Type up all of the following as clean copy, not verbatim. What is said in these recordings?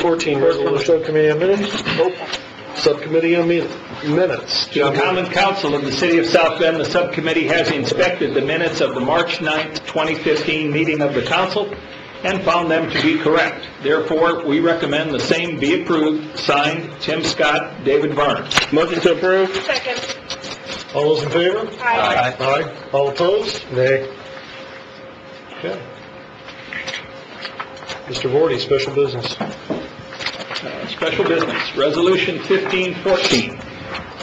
14, resolution. Subcommittee on minutes? Nope. Subcommittee on minutes. To the Common Council of the City of South Bend, the subcommittee has inspected the minutes of the March 9th, 2015 meeting of the council and found them to be correct. Therefore, we recommend the same be approved. Signed, Tim Scott, David Varner. Motion to approve? Second. All those in favor? Aye. Aye. All opposed? Nay. Okay. Mr. Vorty, special business. Special business, Resolution 1514.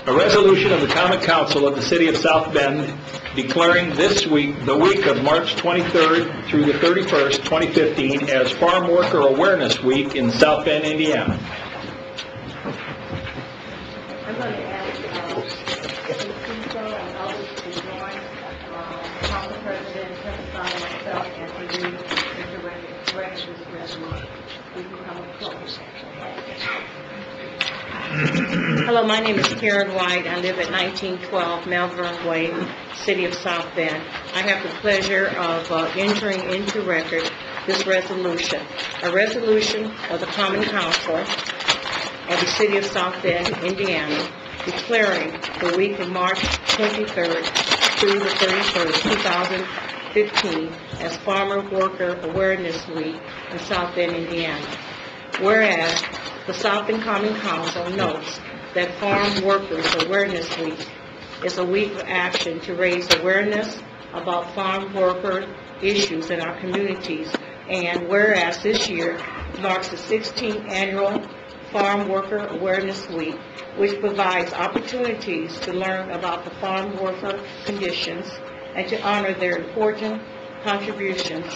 A resolution of the Common Council of the City of South Bend declaring this week, the week of March 23rd through the 31st, 2015, as Farm Worker Awareness Week in South Bend, Indiana. I'm going to ask Cecil and others to join Council President, testify myself, and for you to direct this resolution. We can come close. Hello, my name is Karen White. I live at 1912 Malvern Way, City of South Bend. I have the pleasure of entering into record this resolution. A resolution of the Common Council of the City of South Bend, Indiana, declaring the week of March 23rd through the 31st, 2015 as Farmer Worker Awareness Week in South Bend, Indiana. Whereas the South Bend Common Council notes that Farm Workers Awareness Week is a week of action to raise awareness about farm worker issues in our communities, and whereas this year marks the 16th annual Farm Worker Awareness Week, which provides opportunities to learn about the farm worker conditions and to honor their important contributions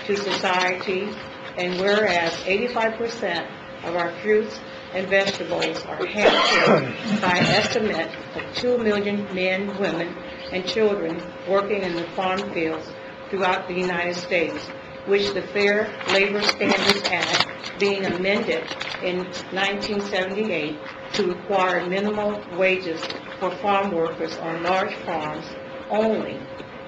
to society, and whereas 85% of our fruits and vegetables are handpicked by an estimate of 2 million men, women, and children working in the farm fields throughout the United States, which the Fair Labor Standards Act, being amended in 1978 to require minimal wages for farm workers on large farms only.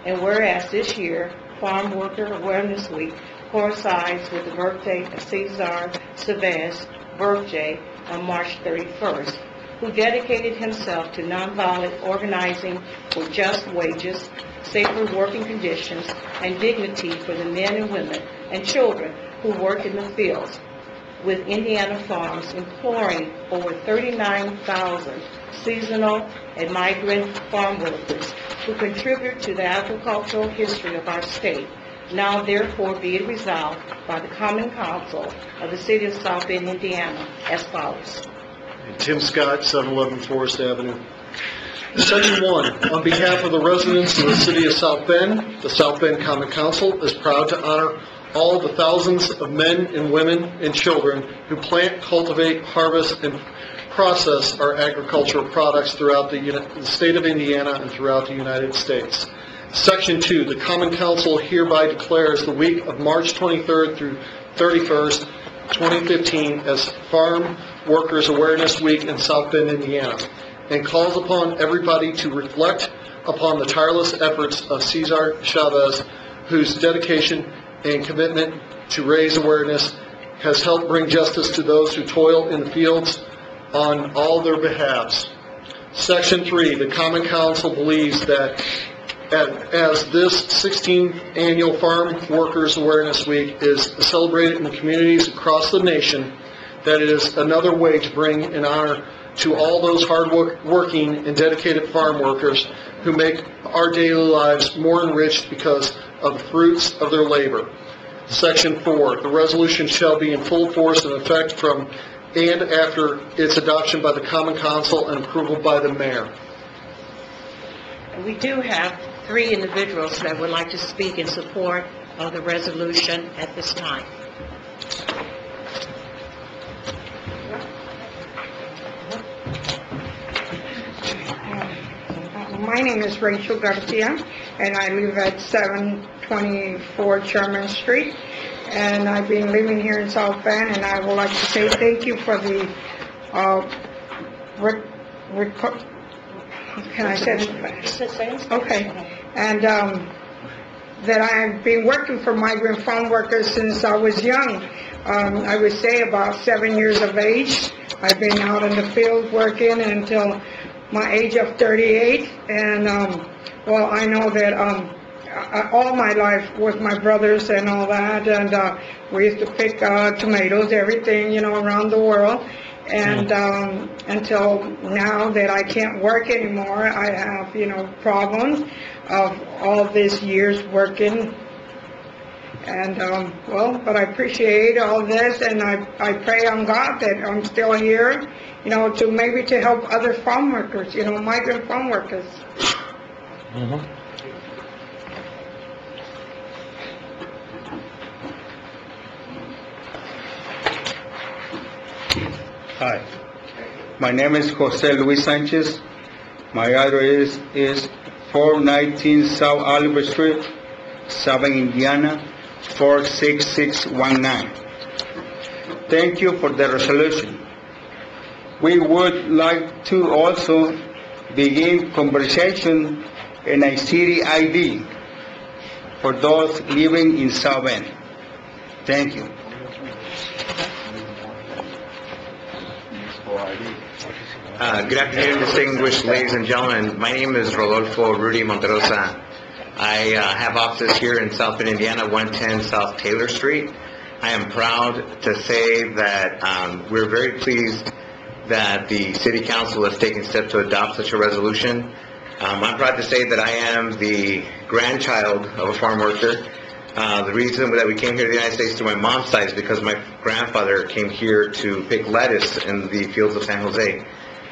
And whereas this year, Farm Worker Awareness Week coincides with the birthday of Cesar Chavez birthday on March 31st, who dedicated himself to nonviolent organizing for just wages, safer working conditions, and dignity for the men and women and children who work in the fields, with Indiana farms employing over 39,000 seasonal and migrant farm workers who contribute to the agricultural history of our state. Now, therefore, be it resolved by the Common Council of the City of South Bend, Indiana, as follows. Tim Scott, 711 Forest Avenue. Section 1. On behalf of the residents of the City of South Bend, the South Bend Common Council is proud to honor all the thousands of men and women and children who plant, cultivate, harvest, and process our agricultural products throughout the state of Indiana and throughout the United States. Section 2, the Common Council hereby declares the week of March 23rd through 31st, 2015 as Farm Workers Awareness Week in South Bend, Indiana, and calls upon everybody to reflect upon the tireless efforts of Cesar Chavez, whose dedication and commitment to raise awareness has helped bring justice to those who toil in the fields on all their behalves. Section 3, the Common Council believes that as this 16th annual Farm Workers Awareness Week is celebrated in the communities across the nation, that it is another way to bring an honor to all those hard-working and dedicated farm workers who make our daily lives more enriched because of the fruits of their labor. Section 4, the resolution shall be in full force and effect from and after its adoption by the Common Council and approval by the Mayor. We do have 3 individuals that would like to speak in support of the resolution at this time. My name is Rachel Garcia, and I live at 724 Sherman Street, and I've been living here in South Bend, and I would like to say thank you for the can I say it fast? Okay. And that I've been working for migrant farm workers since I was young. I would say about 7 years of age. I've been out in the field working until my age of 38, and well, I know that all my life with my brothers and all that, and we used to pick tomatoes, everything, you know, around the world. And until now that I can't work anymore, I have, you know, problems of all these years working. And, well, but I appreciate all this, and I pray on God that I'm still here, you know, to maybe to help other farm workers, you know, migrant farm workers. Hi, my name is Jose Luis Sanchez. My address is 419 South Oliver Street, Southern Indiana, 46619. Thank you for the resolution. We would like to also begin conversation in a city ID for those living in South Bend. Thank you. Good afternoon, distinguished ladies and gentlemen. My name is Rodolfo Rudy Monterosa. I have offices here in South Bend, Indiana, 110 South Taylor Street. I am proud to say that we're very pleased that the City Council has taken steps to adopt such a resolution. I'm proud to say that I am the grandchild of a farm worker. The reason that we came here to the United States through my mom's side is because my grandfather came here to pick lettuce in the fields of San Jose.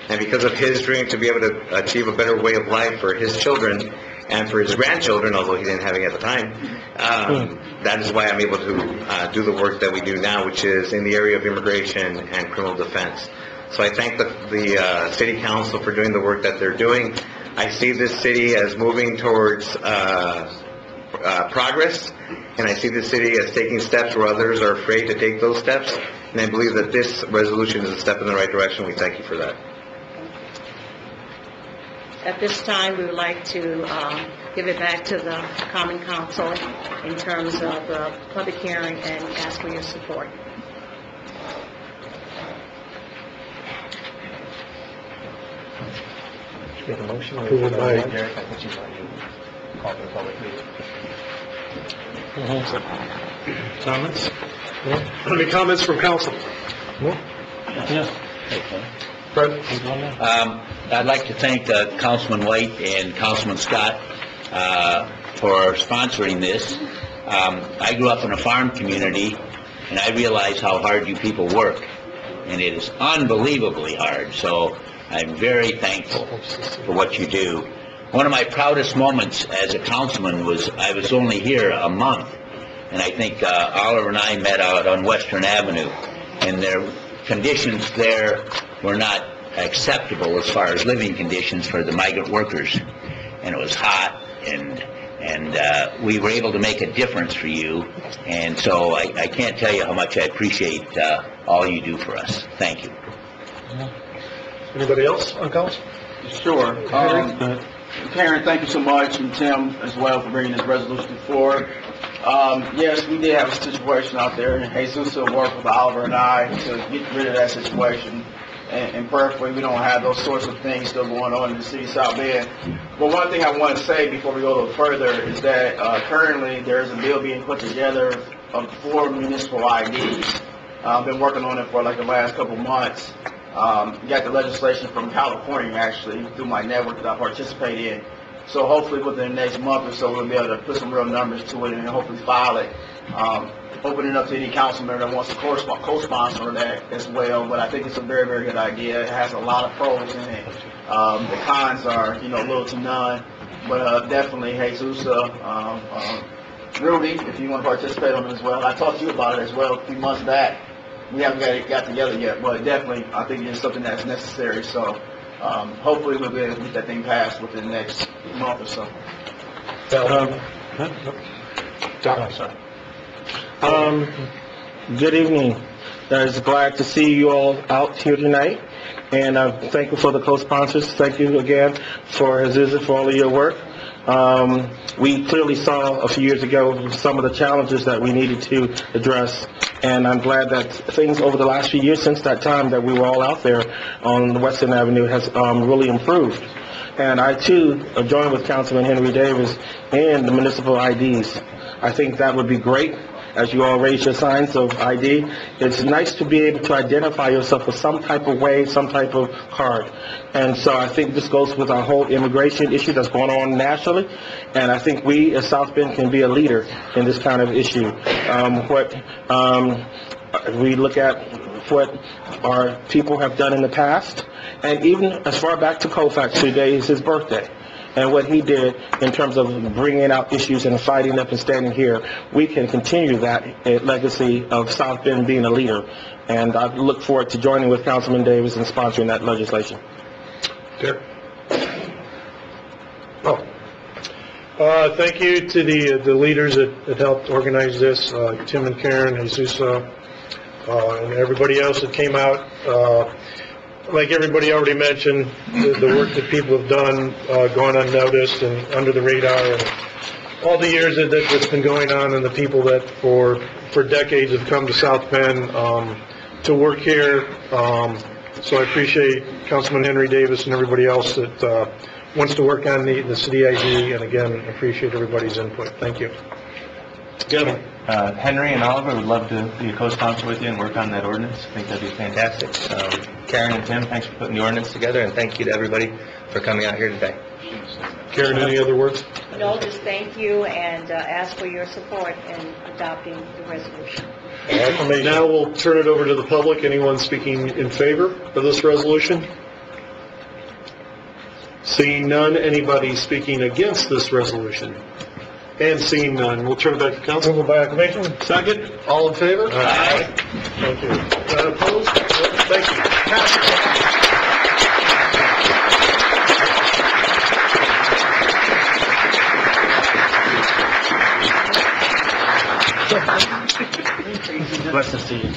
And because of his dream to be able to achieve a better way of life for his children and for his grandchildren, although he didn't have any at the time, that is why I'm able to do the work that we do now, which is in the area of immigration and criminal defense. So I thank the City Council for doing the work that they're doing. I see this city as moving towards progress, and I see the city as taking steps where others are afraid to take those steps, and I believe that this resolution is a step in the right direction. We thank you for that. At this time, we would like to give it back to the Common Council in terms of the public hearing and ask for your support. Make a motion. Comments? Any comments from council? Fred? I'd like to thank Councilman White and Councilman Scott for sponsoring this. I grew up in a farm community, and I realize how hard you people work, and it is unbelievably hard. So I'm very thankful for what you do. One of my proudest moments as a councilman was I was only here a month, and I think Oliver and I met out on Western Avenue, and their conditions there were not acceptable as far as living conditions for the migrant workers, and it was hot, and we were able to make a difference for you, and so I can't tell you how much I appreciate all you do for us. Thank you. Anybody else on council? Sure. Karen, thank you so much, and Tim as well for bringing this resolution forward. Yes, we did have a situation out there, and Jesus will work with Oliver and I to get rid of that situation. And prayerfully, we don't have those sorts of things still going on in the city of South Bend. But one thing I want to say before we go a little further is that currently there is a bill being put together of 4 municipal IDs. I've been working on it for like the last couple months. Got the legislation from California, actually, through my network that I participate in. So hopefully within the next month or so, we'll be able to put some real numbers to it and hopefully file it. Open it up to any council member that wants to co-sponsor that as well. But I think it's a very, very good idea. It has a lot of pros in it. The cons are, you know, little to none. But definitely, Jesus, Rudy, if you want to participate on it as well. I talked to you about it as well a few months back. We haven't got together yet, but definitely, I think it's something that's necessary. So hopefully we'll be able to get that thing passed within the next month or so. Good evening. I was glad to see you all out here tonight, and I'm thankful for the co-sponsors. Thank you again for Jesus for all of your work. We clearly saw a few years ago some of the challenges that we needed to address, and I'm glad that things over the last few years since that time that we were all out there on Western Avenue has really improved. And I, too, join with Councilman Henry Davis in the municipal IDs. I think that would be great. As you all raise your signs of ID, it's nice to be able to identify yourself with some type of way, some type of card. And so I think this goes with our whole immigration issue that's going on nationally. And I think we as South Bend can be a leader in this kind of issue. We look at what our people have done in the past, and even as far back to Colfax, today is his birthday. And what he did in terms of bringing out issues and fighting up and standing here, we can continue that legacy of South Bend being a leader. And I look forward to joining with Councilman Davis and sponsoring that legislation. Derek? Thank you to the leaders that helped organize this, Tim and Karen, Jesus, and everybody else that came out. Like everybody already mentioned, the work that people have done, gone unnoticed and under the radar, and all the years that's been going on, and the people that for decades have come to South Bend to work here. So I appreciate Councilman Henry Davis and everybody else that wants to work on the city ID, and again, appreciate everybody's input. Thank you. Gentlemen. Henry and Oliver would love to be a co-sponsor with you and work on that ordinance. I think that'd be fantastic. Karen and Tim, thanks for putting the ordinance together, and thank you to everybody for coming out here today. Karen, any other words? No, just thank you and ask for your support in adopting the resolution. Now we'll turn it over to the public. Anyone speaking in favor of this resolution? Seeing none, anybody speaking against this resolution? And seeing none, we'll turn it back to council. Move by acclamation. Second. All in favor? Aye. Thank you. Opposed? Thank you. Blessings to you.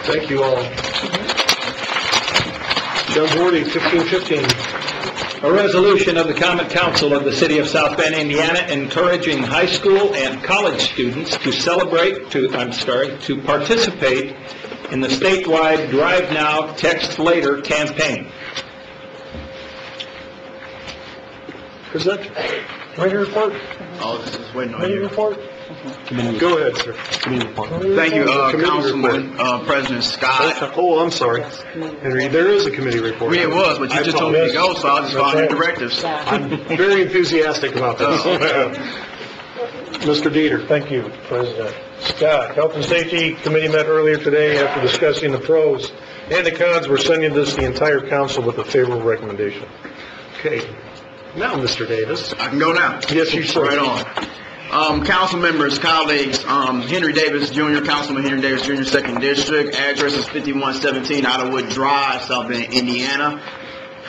Thank you all. John Bordy, 1515. A resolution of the Common Council of the City of South Bend, Indiana, encouraging high school and college students to to participate in the statewide Drive Now, Text Later campaign. Is that committee report? Oh, this is waiting on Committee you. report? Go ahead, sir. Thank you, Councilman, President Scott. Oh, I'm sorry. Henry, there is a committee report. Yeah, it was, but you just told me to go, so I just followed the directives. I'm very enthusiastic about this. Mr. Dieter. Thank you, President Scott. Health and Safety Committee met earlier today after discussing the pros and the cons. We're sending this to the entire council with a favorable recommendation. Okay. Now, Mr. Davis. I can go now? Yes, you should. Right on. Council members, colleagues, Henry Davis Jr., Councilman Henry Davis Jr., 2nd District. Address is 5117 Idlewood Drive, South Bend, Indiana,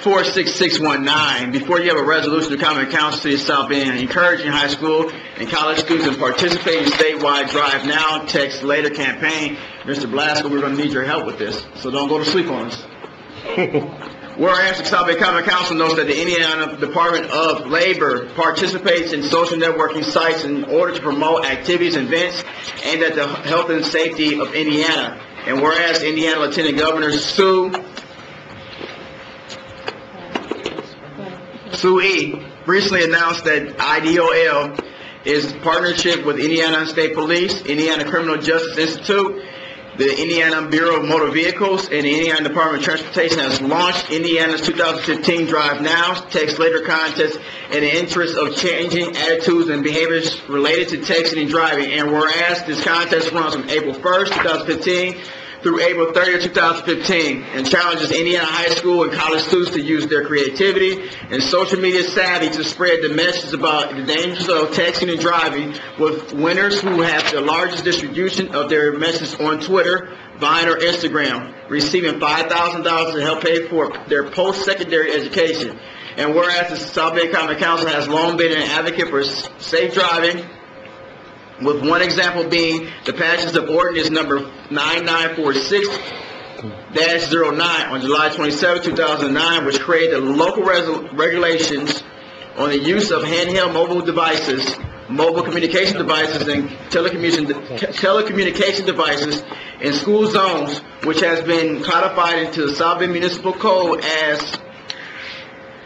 46619. Before you have a resolution to Common Council, City of South Bend, encouraging high school and college students to participate in statewide Drive Now, Text Later campaign. Mr. Blasco, we're going to need your help with this, so don't go to sleep on us. Whereas the South Bend Common Council knows that the Indiana Department of Labor participates in social networking sites in order to promote activities and events aimed at the health and safety of Indiana. And whereas Indiana Lieutenant Governor Sue E. recently announced that IDOL is partnership with Indiana State Police, Indiana Criminal Justice Institute, the Indiana Bureau of Motor Vehicles, and the Indiana Department of Transportation has launched Indiana's 2015 Drive Now, Text Later contest in the interest of changing attitudes and behaviors related to texting and driving. And whereas this contest runs from April 1st, 2015 through April 30th, 2015, and challenges Indiana high school and college students to use their creativity and social media savvy to spread the message about the dangers of texting and driving, with winners who have the largest distribution of their message on Twitter, Vine, or Instagram, receiving $5,000 to help pay for their post-secondary education. And whereas the South Bend Common Council has long been an advocate for safe driving, with one example being the passage of ordinance number 9946-09 on July 27, 2009, which created local regulations on the use of handheld mobile devices, mobile communication devices, and telecommunication devices in school zones, which has been codified into the South Bend Municipal Code as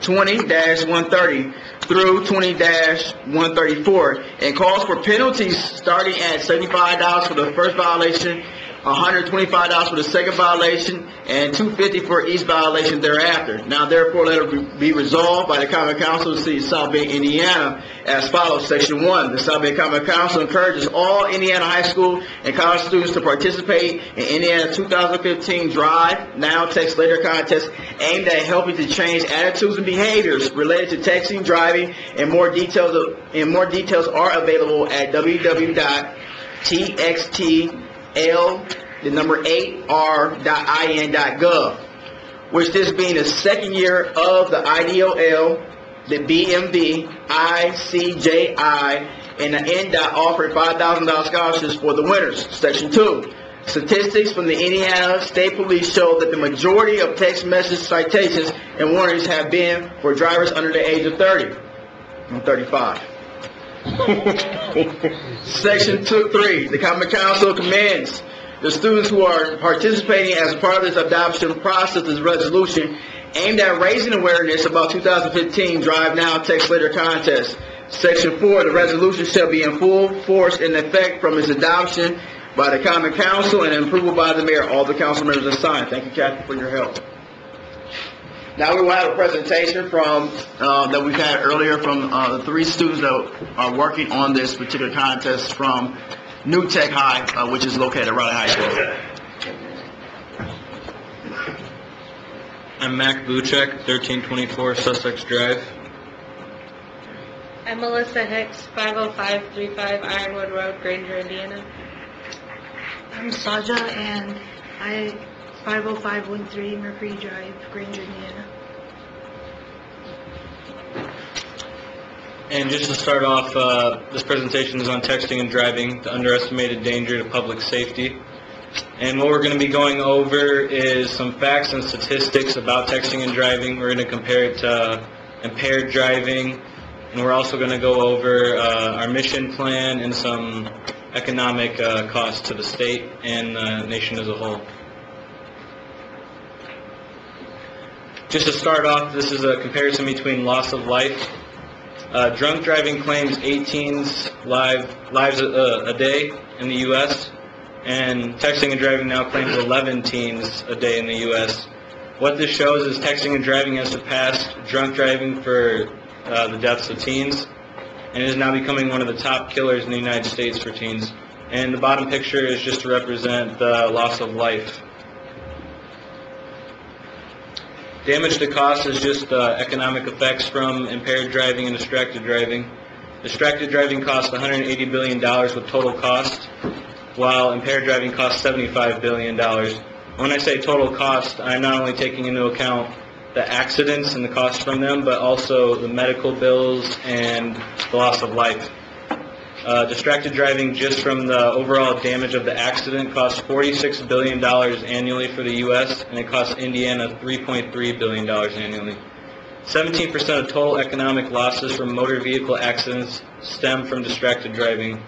20-130 through 20-134, and calls for penalties starting at $75 for the first violation, $125 for the second violation, and $250 for each violation thereafter. Now, therefore, let it be resolved by the Common Council of the City of South Bend, Indiana, as follows. Section 1, the South Bend Common Council encourages all Indiana high school and college students to participate in Indiana 2015 Drive Now, Text Later contest aimed at helping to change attitudes and behaviors related to texting, driving, and more details are available at www.txtl8r.in.gov, which this being the second year of the IDOL, the BMV, ICJI, and the NDOT offered $5,000 scholarships for the winners. Section 2, statistics from the Indiana State Police show that the majority of text message citations and warnings have been for drivers under the age of 30 and 35. Section 3, the Common Council commends the students who are participating as part of this adoption process, this resolution aimed at raising awareness about 2015 Drive Now, Text Later contest. Section 4, the resolution shall be in full force and effect from its adoption by the Common Council and approval by the mayor. All the council members are signed. Thank you, Kathy, for your help. Now we will have a presentation from that we've had earlier from the 3 students that are working on this particular contest from New Tech High, which is located at Raleigh High School. I'm Mac Buchek, 1324 Sussex Drive. I'm Melissa Hicks, 50535 Ironwood Road, Granger, Indiana. I'm Saja, and I 50513 Mercury Drive, Granger, Indiana. And just to start off, this presentation is on texting and driving, the underestimated danger to public safety. And what we're going to be going over is some facts and statistics about texting and driving. We're going to compare it to impaired driving, and we're also going to go over our mission plan and some economic costs to the state and the nation as a whole. Just to start off, this is a comparison between loss of life. Drunk driving claims 18's lives a day in the U.S., and texting and driving now claims 11 teens a day in the U.S. What this shows is texting and driving has surpassed drunk driving for the deaths of teens, and is now becoming one of the top killers in the United States for teens. And the bottom picture is just to represent the loss of life. Damage to cost is just economic effects from impaired driving and distracted driving. Distracted driving costs $180 billion with total cost, while impaired driving costs $75 billion. When I say total cost, I'm not only taking into account the accidents and the cost from them, but also the medical bills and the loss of life. Distracted driving, just from the overall damage of the accident, costs $46 billion annually for the U.S., and it costs Indiana $3.3 billion annually. 17% of total economic losses from motor vehicle accidents stem from distracted driving.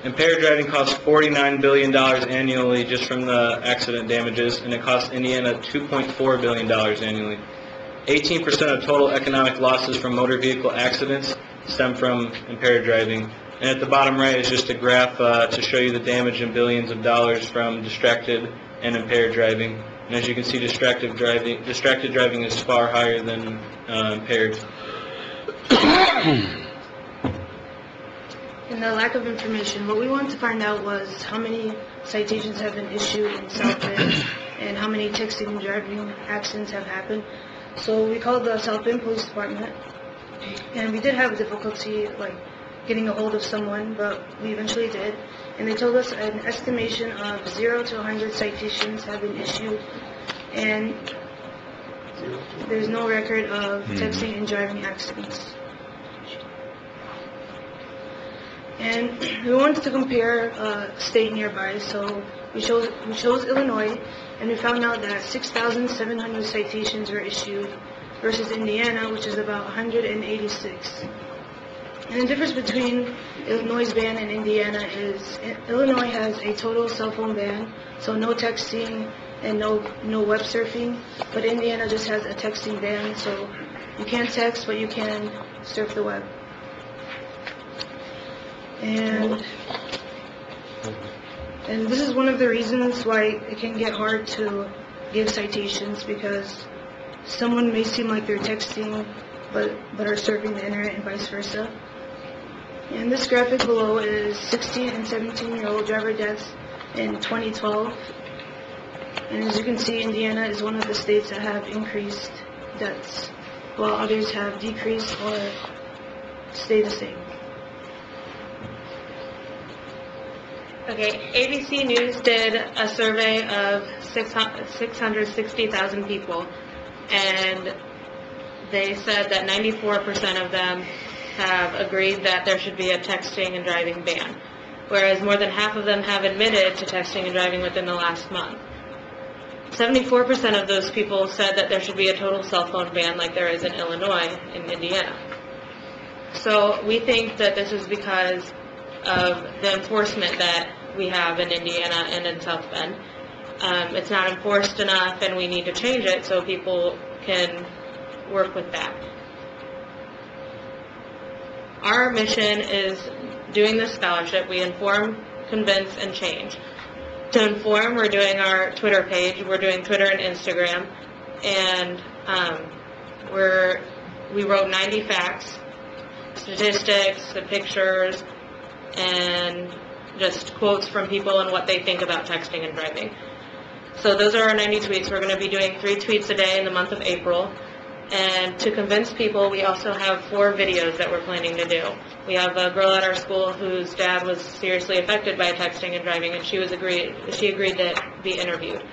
Impaired driving costs $49 billion annually just from the accident damages, and it costs Indiana $2.4 billion annually. 18% of total economic losses from motor vehicle accidents stem from impaired driving. And at the bottom right is just a graph to show you the damage in billions of dollars from distracted and impaired driving. And as you can see, distracted driving is far higher than impaired. In the lack of information, what we wanted to find out was how many citations have been issued in South Bend and how many texting and driving accidents have happened. So we called the South Bend Police Department, and we did have difficulty getting a hold of someone, but we eventually did. And they told us an estimation of 0 to 100 citations have been issued, and there's no record of texting and driving accidents. And we wanted to compare state nearby, so we chose Illinois, and we found out that 6,700 citations were issued versus Indiana, which is about 186. And the difference between Illinois' ban and Indiana is Illinois has a total cell phone ban, so no texting and no web surfing, but Indiana just has a texting ban, so you can't text, but you can surf the web. And this is one of the reasons why it can get hard to give citations, because someone may seem like they're texting but are surfing the internet and vice versa. And this graphic below is 16 and 17-year-old driver deaths in 2012. And as you can see, Indiana is one of the states that have increased deaths, while others have decreased or stay the same. Okay, ABC News did a survey of 660,000 people, and they said that 94% of them have agreed that there should be a texting and driving ban, whereas more than half of them have admitted to texting and driving within the last month. 74% of those people said that there should be a total cell phone ban like there is in Illinois and Indiana. So we think that this is because of the enforcement that we have in Indiana and in South Bend. It's not enforced enough, and we need to change it so people can work with that. Our mission is doing this scholarship. We inform, convince, and change. To inform, we're doing our Twitter page. We're doing Twitter and Instagram, and we wrote 90 facts, statistics, the pictures, and just quotes from people and what they think about texting and driving. So those are our 90 tweets. We're going to be doing 3 tweets a day in the month of April. And to convince people, we also have 4 videos that we're planning to do. We have a girl at our school whose dad was seriously affected by texting and driving, and she agreed to be interviewed.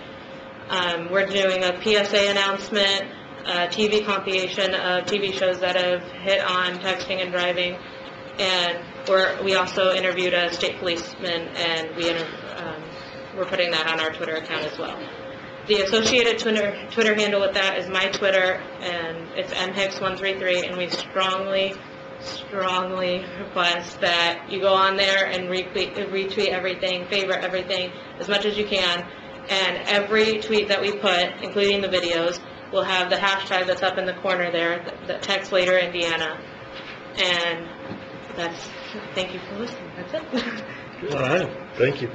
We're doing a PSA announcement, a TV compilation of TV shows that have hit on texting and driving, and we also interviewed a state policeman, and we're putting that on our Twitter account as well. The associated Twitter handle with that is my Twitter, and it's mhicks133, and we strongly request that you go on there and retweet everything, favorite everything as much as you can, and every tweet that we put, including the videos, will have the hashtag that's up in the corner there, that text later Indiana. And thank you for listening. That's it. All right, thank you.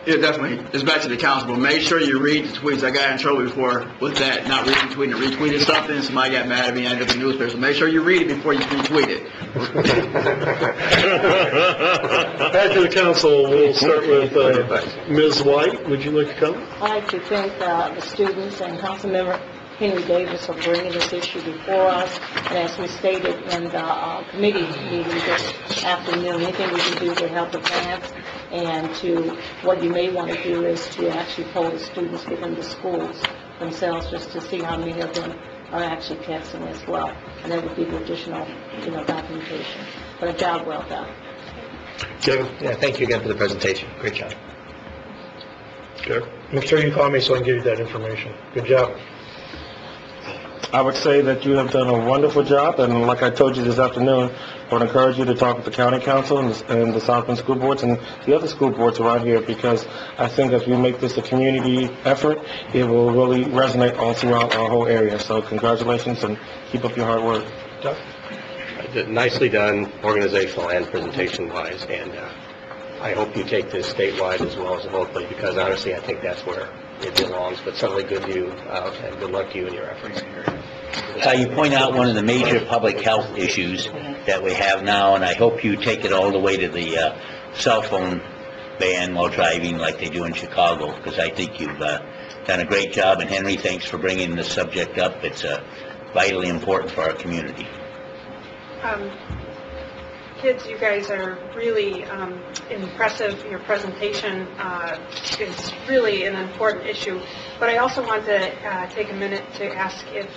Yeah, definitely. It's back to the council, but make sure you read the tweets. I got in trouble before with that, not retweeting. Retweeted something, somebody got mad at me, I ended up in the newspaper. So make sure you read it before you retweet it. Back to the council, we'll start with Ms. White. Would you like to come? I'd like to thank the students and Councilmember Henry Davis for bringing this issue before us. And as we stated in the committee meeting this afternoon, anything we can do to help advance, and to what you may want to do is to actually poll the students within the schools themselves, just to see how many of them are actually texting as well. And that would be the additional, documentation. But a job well done. Kevin? Yeah, thank you again for the presentation. Great job. Okay. Make sure you call me so I can give you that information. Good job. I would say that you have done a wonderful job, and like I told you this afternoon, I would encourage you to talk with the county council and the South Bend school boards and the other school boards around here, because I think as we make this a community effort, it will really resonate all throughout our whole area. So congratulations, and keep up your hard work. Doug? Nicely done, organizational and presentation-wise, and I hope you take this statewide as well as locally, because honestly, I think that's where it belongs. But certainly good to you, and good luck to you in your efforts. You point out one of the major public health issues that we have now, and I hope you take it all the way to the cell phone ban while driving like they do in Chicago, because I think you've done a great job. And Henry, thanks for bringing this subject up. It's vitally important for our community. kids, you guys are really impressive. Your presentation is really an important issue. But I also want to take a minute to ask if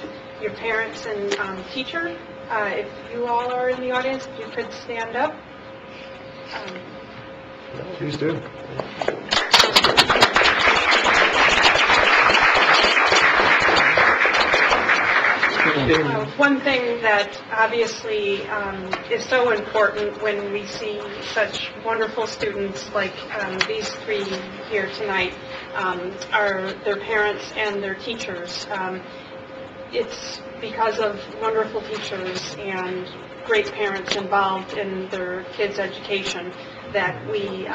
your parents and teacher, if you all are in the audience, if you could stand up. Please do. One thing that obviously is so important when we see such wonderful students like these three here tonight are their parents and their teachers. It's because of wonderful teachers and great parents involved in their kids' education that we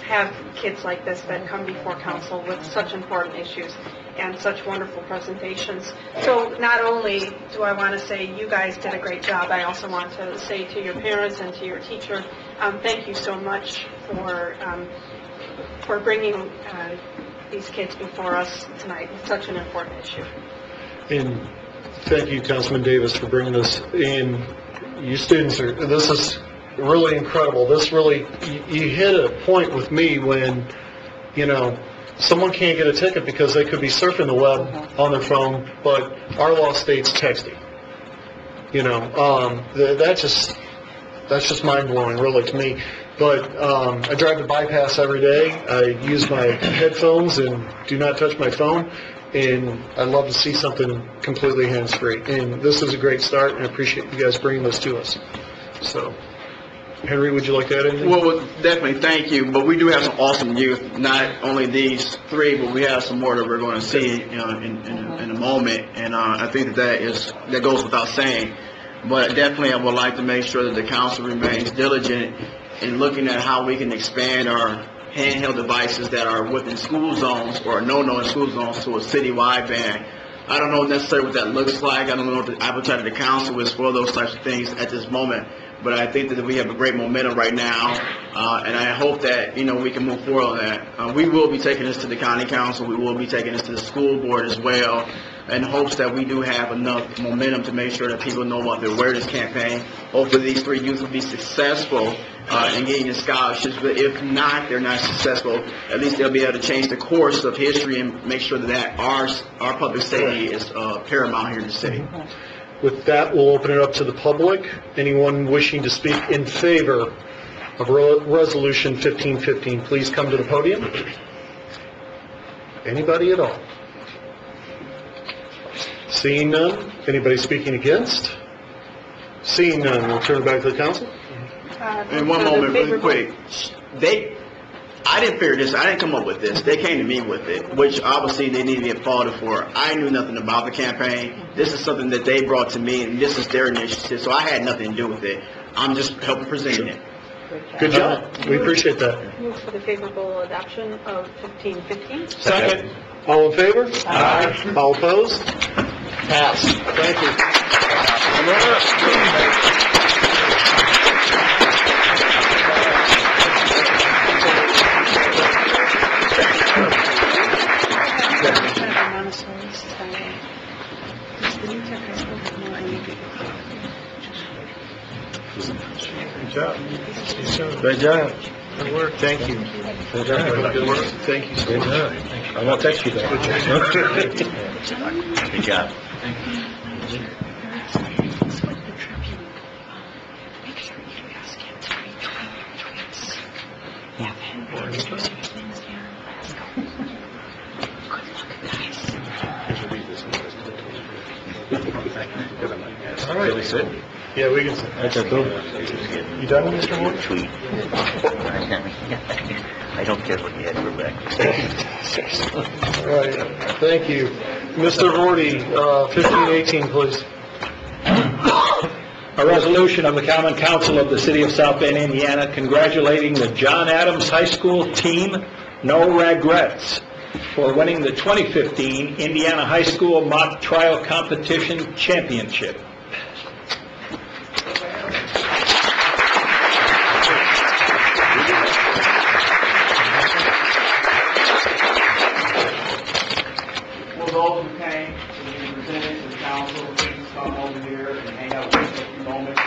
have kids like this that come before council with such important issues and such wonderful presentations. So not only do I want to say you guys did a great job, I also want to say to your parents and to your teacher, thank you so much for bringing these kids before us tonight. It's such an important issue. And thank you, Councilman Davis, for bringing this in. You students this is really incredible. This really, you hit a point with me when, someone can't get a ticket because they could be surfing the web on their phone, but our law states texting. That's just mind-blowing, really, to me. But I drive the bypass every day. I use my headphones and do not touch my phone. And I'd love to see something completely hands-free. And this is a great start, and I appreciate you guys bringing this to us. So, Henry, would you like to add anything? Well, definitely, thank you. But we do have some awesome youth, not only these three, but we have some more that we're going to see in a moment. And I think that goes without saying. But definitely, I would like to make sure that the council remains diligent in looking at how we can expand our handheld devices that are within school zones or no-no in school zones to a citywide ban. I don't know necessarily what that looks like. I don't know what the appetite of the council is for those types of things at this moment. But I think that we have a great momentum right now, and I hope that, we can move forward on that. We will be taking this to the county council. We will be taking this to the school board as well, in hopes that we do have enough momentum to make sure that people know about the awareness campaign. Hopefully these three youth will be successful in getting the scholarships, but if not, they're not successful, at least they'll be able to change the course of history and make sure that our public safety is paramount here in the city. With that, we'll open it up to the public. Anyone wishing to speak in favor of Resolution 1515, please come to the podium. Anybody at all? Seeing none. Anybody speaking against? Seeing none, we'll turn it back to the council. And one moment, really quick. I didn't figure this. I didn't come up with this. They came to me with it, which obviously they need to be applauded for. I knew nothing about the campaign. This is something that they brought to me, and this is their initiative, so I had nothing to do with it. I'm just helping presenting it. Good job. We appreciate that. Move for the favorable adoption of 1515. Second. All in favor? Aye. All opposed? Passed. Thank you. Good job. Great job. Good work. Thank you. Good job. Good work. Thank you so much. I won't text you that. Good job. All right. Can we sit? Yeah, we can sit. Okay, cool. You done, Mr. Ward? Tweet. I don't care what you had for breakfast. All right. Thank you. Mr. Vorty, 1518, please. A resolution of the Common Council of the City of South Bend, Indiana, congratulating the John Adams High School team, No Regrets, for winning the 2015 Indiana High School Mock Trial Competition Championship. For those who came to be presented to the council, please come over here and hang out with us for a few moments.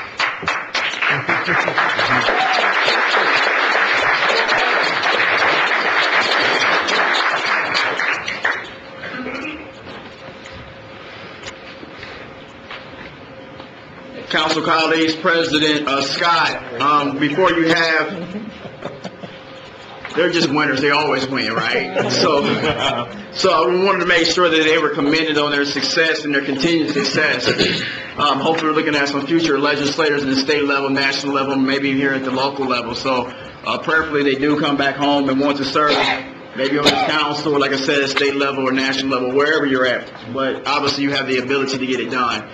Council colleagues, President Scott, before you have, they're just winners, they always win, right? So we wanted to make sure that they were commended on their success and their continued success. Hopefully we're looking at some future legislators in the state level, national level, maybe here at the local level. So prayerfully they do come back home and want to serve, maybe on this council, like I said, at state level or national level, wherever you're at. But obviously you have the ability to get it done.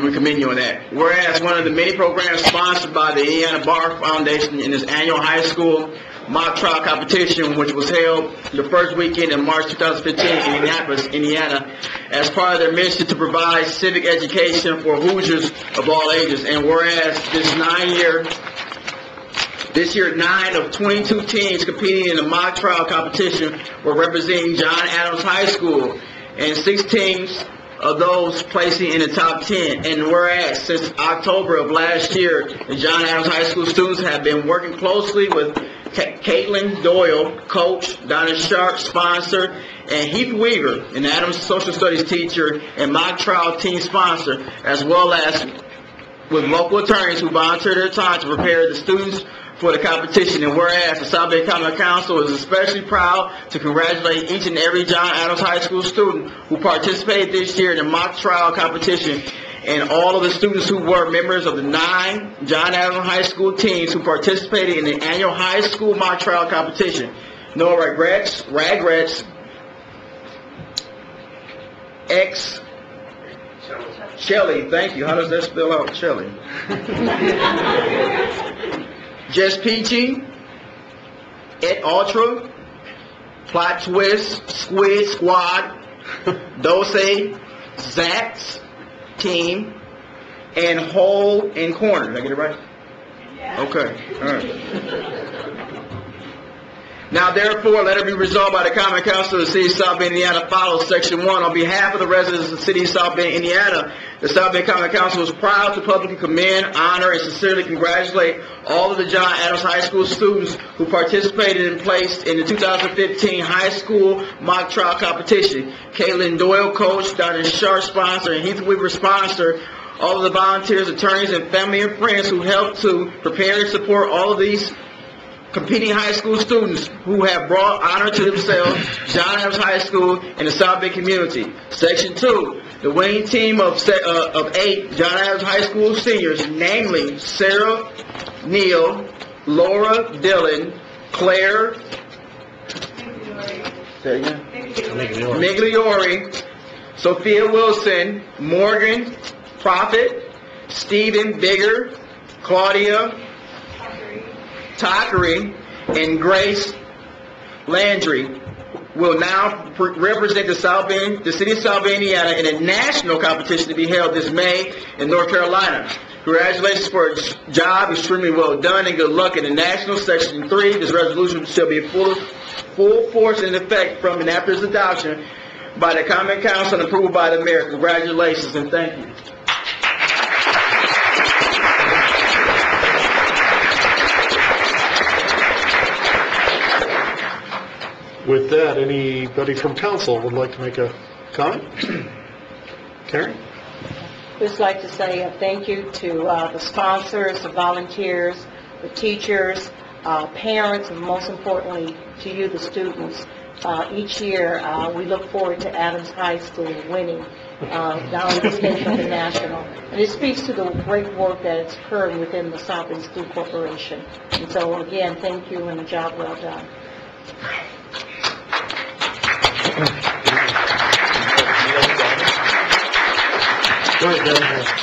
We commend you on that. Whereas one of the many programs sponsored by the Indiana Bar Foundation in this annual high school mock trial competition, which was held the first weekend in March 2015 in Indianapolis, Indiana, as part of their mission to provide civic education for Hoosiers of all ages. And whereas this year 9 of 22 teams competing in the mock trial competition were representing John Adams High School, and 6 teams of those placing in the top 10. And whereas since October of last year, the John Adams High School students have been working closely with Caitlin Doyle, coach, Donna Sharp, sponsor, and Heath Weaver, an Adams social studies teacher and mock trial team sponsor, as well as with local attorneys who volunteer their time to prepare the students for the competition. And whereas the South Bend Common Council is especially proud to congratulate each and every John Adams High School student who participated this year in the mock trial competition, and all of the students who were members of the 9 John Adams High School teams who participated in the annual high school mock trial competition. No regrets, Shelley, thank you. How does that spell out, Shelley? Just Peachy, Et Ultra, Plot Twist, Squid Squad, Dose, Zach's Team, and Hole in Corner. Did I get it right? Yeah. Okay, all right. Now, therefore, let it be resolved by the Common Council of the City of South Bend, Indiana, follows Section 1. On behalf of the residents of the City of South Bend, Indiana, the South Bend Common Council is proud to publicly commend, honor, and sincerely congratulate all of the John Adams High School students who participated and placed in the 2015 high school mock trial competition. Caitlin Doyle, coach, Donna Sharp, sponsor, and Heath Weaver, sponsor. All of the volunteers, attorneys, and family and friends who helped to prepare and support all of these competing high school students who have brought honor to themselves, John Adams High School, and the South Bend community. Section 2, the winning team of 8 John Adams High School seniors, namely Sarah Neal, Laura Dillon, Claire Migliori, Sophia Wilson, Morgan Prophet, Stephen Bigger, Claudia Tockery, and Grace Landry will now represent the City of South Bend, Indiana, in a national competition to be held this May in North Carolina. Congratulations for a job extremely well done, and good luck in the national. Section 3, this resolution shall be full force and effect from and after its adoption by the Common Council and approved by the Mayor. Congratulations and thank you. With that, anybody from council would like to make a comment? Karen? Just like to say a thank you to the sponsors, the volunteers, the teachers, parents, and most importantly to you, the students. Each year, we look forward to Adams High School winning not only the state but the national. And it speaks to the great work that is occurring within the South Bend School Corporation. And so again, thank you and a job well done.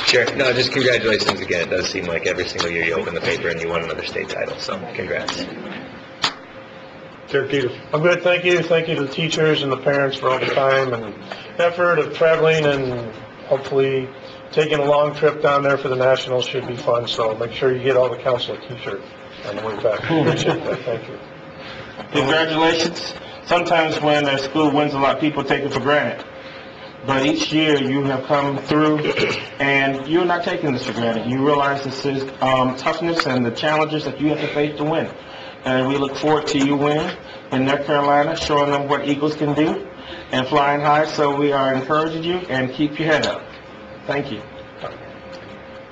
Sure. No, just congratulations again. It does seem like every single year you open the paper and you won another state title, so congrats. Derek Peters. I'm good, thank you. Thank you to the teachers and the parents for all the time and effort of traveling, and hopefully taking a long trip down there for the Nationals should be fun, so make sure you get all the council a t-shirt on the way back. Appreciate that. Thank you. Congratulations. Sometimes when a school wins a lot, people take it for granted. but each year you have come through, and you're not taking this for granted. You realize this is toughness and the challenges that you have to face to win. And we look forward to you winning in North Carolina, showing them what Eagles can do, and flying high. So we are encouraging you, and keep your head up. Thank you.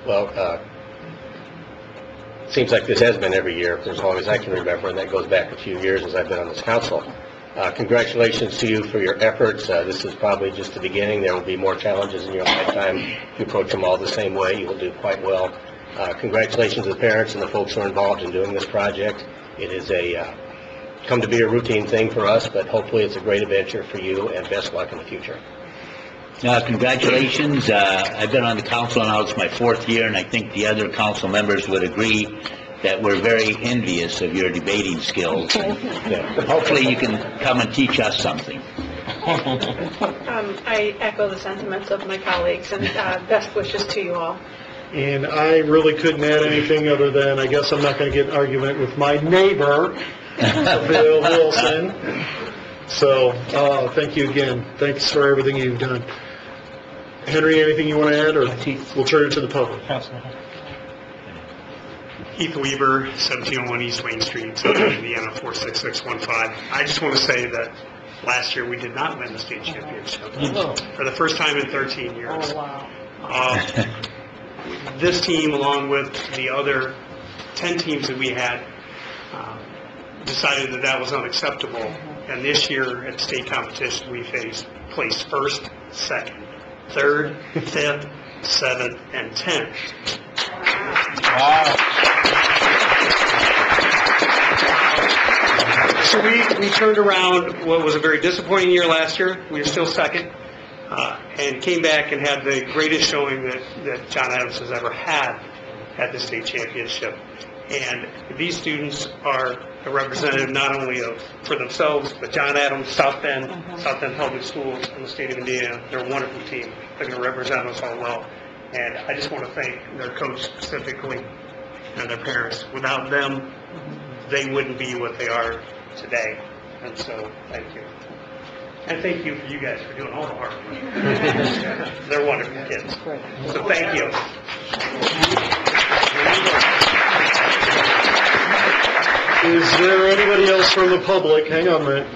Well, seems like this has been every year for as long as I can remember, and that goes back a few years as I've been on this council. Congratulations to you for your efforts. This is probably just the beginning. There will be more challenges in your lifetime. If you approach them all the same way, you will do quite well. Congratulations to the parents and the folks who are involved in doing this project. It is come to be a routine thing for us, but hopefully it's a great adventure for you, and best luck in the future. Congratulations. I've been on the council now, it's my 4th year, and I think the other council members would agree that we're very envious of your debating skills. Hopefully you can come and teach us something. I echo the sentiments of my colleagues, and best wishes to you all. And I really couldn't add anything other than, I guess I'm not going to get in an argument with my neighbor, Bill Wilson. So, thank you again. Thanks for everything you've done. Henry, anything you want to add, or we'll turn it to the public? Keith Weaver, 1701 East Wayne Street, Southern Indiana, 46615. I just want to say that last year we did not win the state championship for the first time in 13 years. Oh, wow. This team, along with the other 10 teams that we had, decided that that was unacceptable. And this year at the state competition, we placed first, second, third, fifth, 7th, and 10th. Wow. So we turned around what was a very disappointing year last year. We were still second, and came back and had the greatest showing that John Adams has ever had at the state championship. And these students are a representative not only for themselves, but John Adams, South Bend Public Schools in the state of Indiana. They're a wonderful team. They're going to represent us all well. And I just want to thank their coach specifically and their parents. Without them, they wouldn't be what they are today. And so, thank you. And thank you for you guys for doing all the hard work. They're wonderful kids. So thank you. Is there anybody else from the public? Hang on a minute.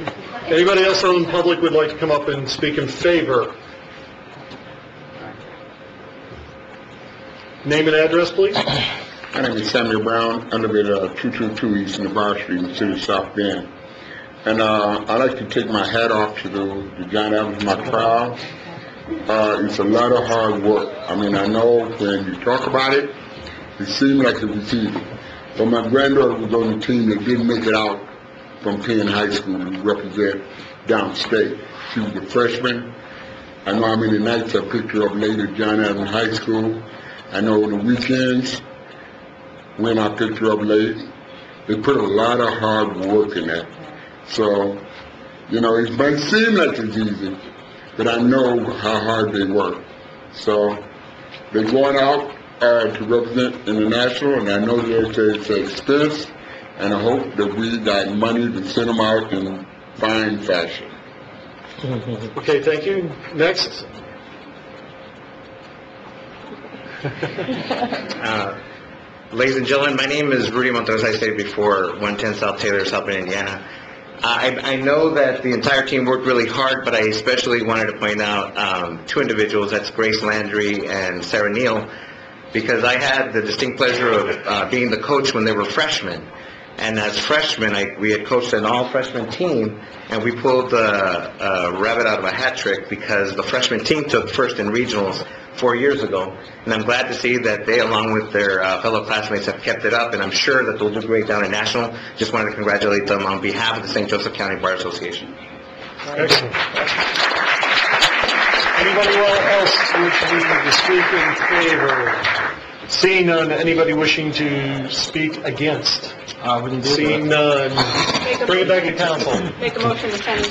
Anybody else from the public would like to come up and speak in favor? Name and address, please. My name is Samuel Brown. I live at 222 East Navarre Street in the city of South Bend. And I'd like to take my hat off to the John Adams, my crowd. It's a lot of hard work. I mean, I know when you talk about it, it seems like it was easy. But my granddaughter was on the team that didn't make it out from Penn High School to represent downstate. She was a freshman. I know how many nights I picked her up late at John Adams High School. I know on the weekends when I picked her up late, they put a lot of hard work in that. So, you know, it might seem like it's easy, but I know how hard they work. So, they're going out to represent international, and I know that it's an expense, and I hope that we got money to send them out in fine fashion. Okay, thank you. Next. Ladies and gentlemen, my name is Rudy Monteros. I stated before, 110 South Taylor, South Bend, Indiana. I know that the entire team worked really hard, but I especially wanted to point out 2 individuals. That's Grace Landry and Sarah Neal, because I had the distinct pleasure of being the coach when they were freshmen. And as freshmen, we had coached an all-freshman team, and we pulled a rabbit out of a hat trick because the freshman team took first in regionals 4 years ago. And I'm glad to see that they, along with their fellow classmates, have kept it up, and I'm sure that they'll do great down in national. Just wanted to congratulate them on behalf of the St. Joseph County Bar Association. Excellent. Anybody else wishing to speak in favor? Seeing none, anybody wishing to speak against? Seeing none, bring it back to council. Make a motion to send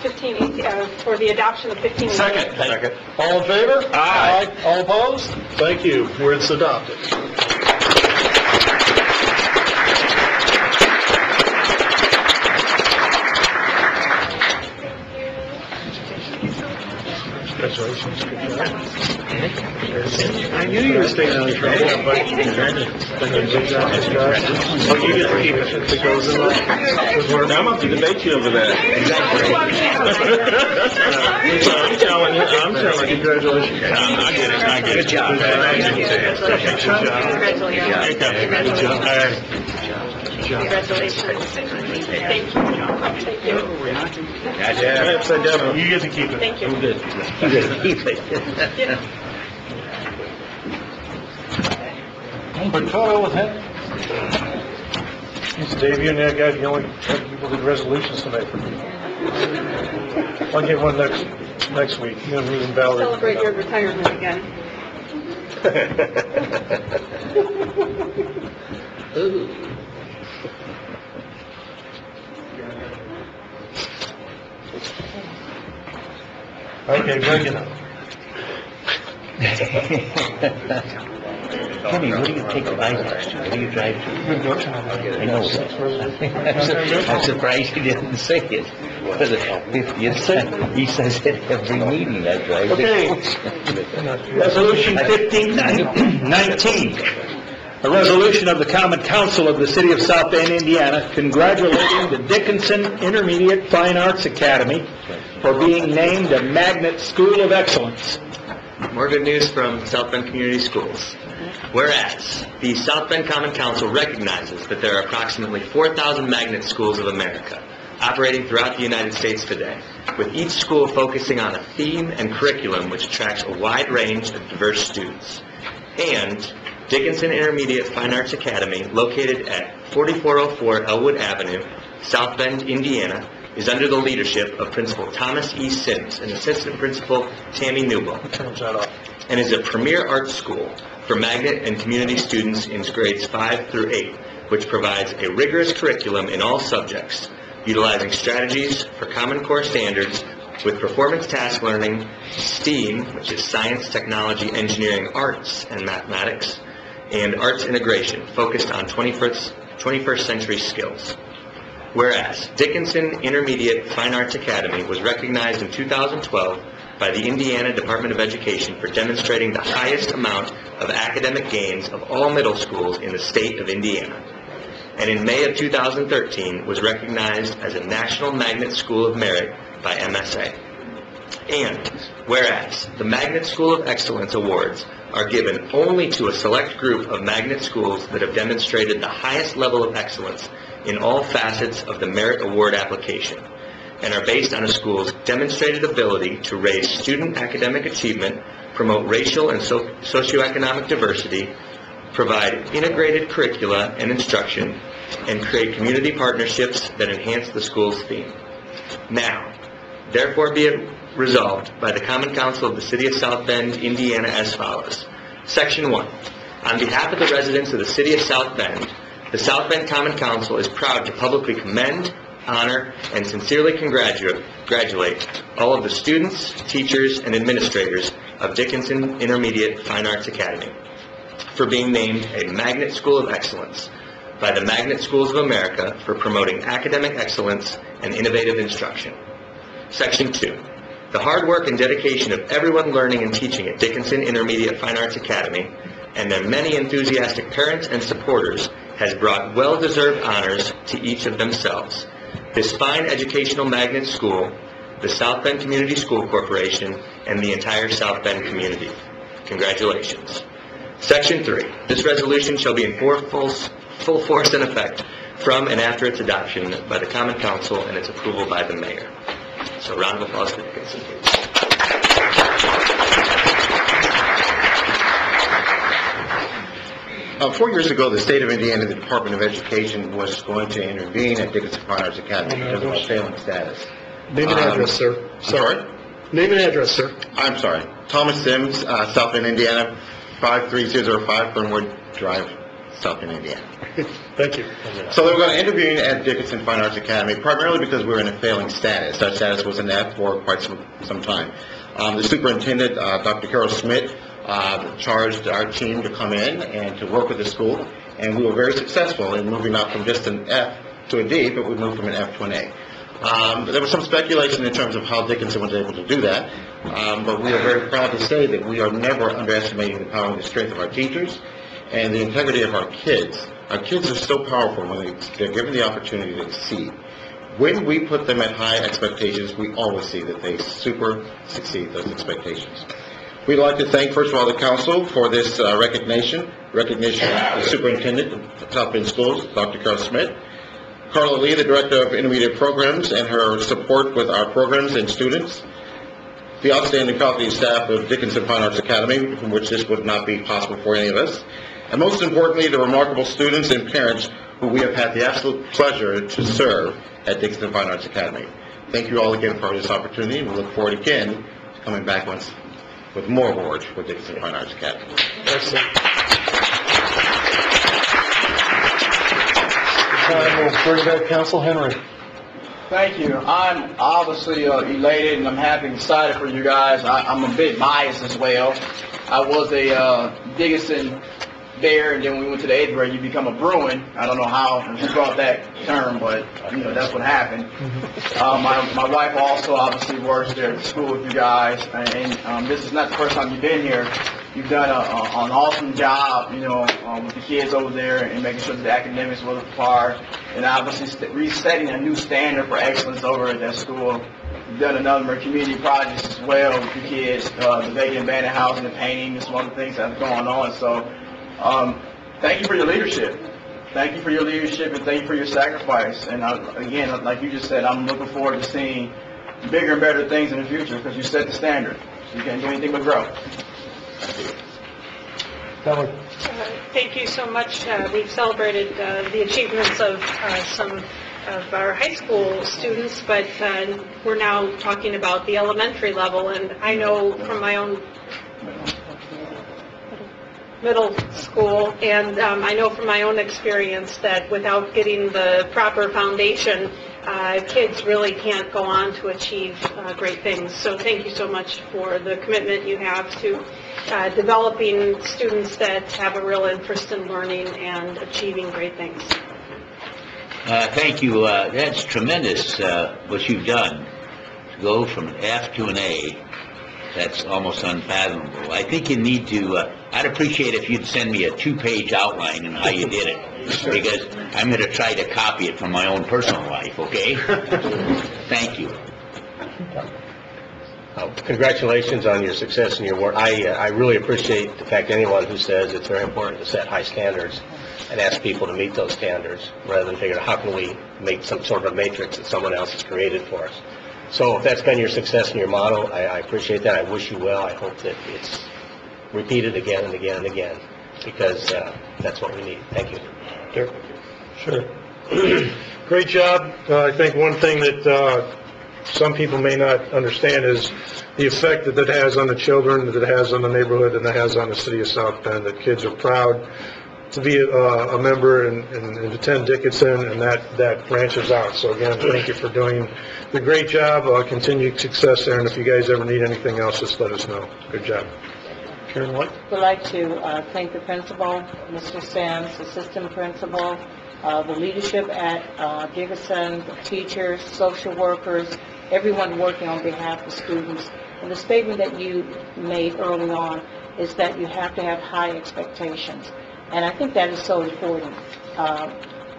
1518 for the adoption of 1518. Second. All in favor? Aye. All opposed? Thank you. Where it's adopted. Congratulations. Good job. I knew you were staying out of trouble. Yeah, but good job, Scott. Oh, you get to keep it if it goes in now I'm up to debate you over that. Exactly. I'm telling you. Congratulations. I get it. Good job. Good job. Congratulations. Thank you. Yeah, upside down. You get to keep it. Thank you. I'm good. You gotta keep it. Quick photo with him. Dave, you and that guy, the only people did resolutions tonight for me. I'll get one next week. You know, me and Valerie. Celebrate your retirement again. Okay, bring it up. Kenny, what do you take a bike to? What do you drive to? I know that. I'm surprised he didn't say it. He says it every meeting I drive. Okay. Resolution 1519. A resolution of the Common Council of the City of South Bend, Indiana, congratulating the Dickinson Intermediate Fine Arts Academy for being named a Magnet School of Excellence. More good news from South Bend Community Schools. Whereas the South Bend Common Council recognizes that there are approximately 4,000 magnet schools of America operating throughout the United States today, with each school focusing on a theme and curriculum which attracts a wide range of diverse students. And Dickinson Intermediate Fine Arts Academy, located at 4404 Elwood Avenue, South Bend, Indiana, is under the leadership of Principal Thomas E. Sims and Assistant Principal Tammy Newell, and is a premier art school for magnet and community students in grades 5 through 8, which provides a rigorous curriculum in all subjects, utilizing strategies for Common Core standards with performance task learning, STEAM, which is science, technology, engineering, arts, and mathematics, and arts integration, focused on 21st century skills. Whereas Dickinson Intermediate Fine Arts Academy was recognized in 2012 by the Indiana Department of Education for demonstrating the highest amount of academic gains of all middle schools in the state of Indiana. And in May of 2013 was recognized as a National Magnet School of Merit by MSA. And whereas the Magnet School of Excellence Awards are given only to a select group of magnet schools that have demonstrated the highest level of excellence in all facets of the merit award application, and are based on a school's demonstrated ability to raise student academic achievement, promote racial and socioeconomic diversity, provide integrated curricula and instruction, and create community partnerships that enhance the school's theme. Now, therefore be it resolved by the Common Council of the City of South Bend, Indiana, as follows. Section 1. On behalf of the residents of the City of South Bend, the South Bend Common Council is proud to publicly commend, honor, and sincerely congratulate all of the students, teachers, and administrators of Dickinson Intermediate Fine Arts Academy for being named a Magnet School of Excellence by the Magnet Schools of America for promoting academic excellence and innovative instruction. Section 2. The hard work and dedication of everyone learning and teaching at Dickinson Intermediate Fine Arts Academy and their many enthusiastic parents and supporters has brought well-deserved honors to each of themselves. This fine educational magnet school, the South Bend Community School Corporation, and the entire South Bend community. Congratulations. Section 3. This resolution shall be in full force and effect from and after its adoption by the Common Council and its approval by the Mayor. So round of applause for Dickinson, please. 4 years ago, the state of Indiana, the Department of Education, was going to intervene at Dickinson Fine Arts Academy because of our failing status. Name and address, sir. Sorry? Name and address, sir. I'm sorry. Thomas Sims, South Bend, Indiana, 53005 Fernwood Drive, South Bend, Indiana. Thank you. So they were going to intervene at Dickinson Fine Arts Academy, primarily because we were in a failing status. Our status was an F for quite some time. The superintendent, Dr. Carol Schmidt, charged our team to come in and to work with the school, and we were very successful in moving up from just an F to a D, but we moved from an F to an A. There was some speculation in terms of how Dickinson was able to do that, but we are very proud to say that we are never underestimating the power and the strength of our teachers and the integrity of our kids. Our kids are so powerful when they're given the opportunity to succeed. When we put them at high expectations, we always see that they super succeed those expectations. We'd like to thank, first of all, the council for this recognition of the superintendent of South Bend Schools, Dr. Carol Smith, Carla Lee, the director of intermediate programs, and her support with our programs and students, the outstanding faculty staff of Dickinson Fine Arts Academy, from which this would not be possible for any of us, and most importantly, the remarkable students and parents who we have had the absolute pleasure to serve at Dickinson Fine Arts Academy. Thank you all again for this opportunity, and we look forward again to coming back once with more awards for Dickinson Fine Arts Academy. We'll bring back Council Henry. Thank you. I'm obviously elated and I'm happy and excited for you guys. I'm a bit biased as well. I was a Dickinson Bear, and then when we went to the 8th grade, you become a Bruin. I don't know how you brought that term, but that's what happened. My wife also obviously works there at the school with you guys, and this is not the first time you've been here. You've done an awesome job, with the kids over there and making sure that the academics were required, and obviously resetting a new standard for excellence over at that school. You've done a number of community projects as well with the kids, the vacant abandoned housing, the painting, and some other things that are going on. So, thank you for your leadership. Thank you for your leadership, and thank you for your sacrifice. And again, like you just said, I'm looking forward to seeing bigger and better things in the future because you set the standard. So you can't do anything but grow. Thank you so much. We've celebrated the achievements of some of our high school students, but we're now talking about the elementary level, and I know from my own middle school, and I know from my own experience that without getting the proper foundation, kids really can't go on to achieve great things. So thank you so much for the commitment you have to developing students that have a real interest in learning and achieving great things. Thank you. That's tremendous what you've done. To go from an F to an A, that's almost unfathomable. I think you need to, I'd appreciate if you'd send me a 2-page outline on how you did it, because I'm going to try to copy it from my own personal life, okay? Thank you. Congratulations on your success in your work. I really appreciate the fact anyone who says it's very important to set high standards and ask people to meet those standards rather than figure out how can we make some sort of a matrix that someone else has created for us. So if that's been your success and your motto, I appreciate that. I wish you well. I hope that it's repeated again and again and again, because that's what we need. Thank you. Sure. Great job. I think one thing that some people may not understand is the effect that has on the children, that it has on the neighborhood, and that has on the city of South Bend, that kids are proud to be a member and attend Dickinson, and that branches out. So again, thank you for doing the great job. Continued success there, and if you guys ever need anything else, just let us know. Good job. Karen White? We'd like to thank the principal, Mr. Sands, assistant principal, the leadership at Dickinson, the teachers, social workers, everyone working on behalf of students. And the statement that you made early on is that you have to have high expectations. And I think that is so important.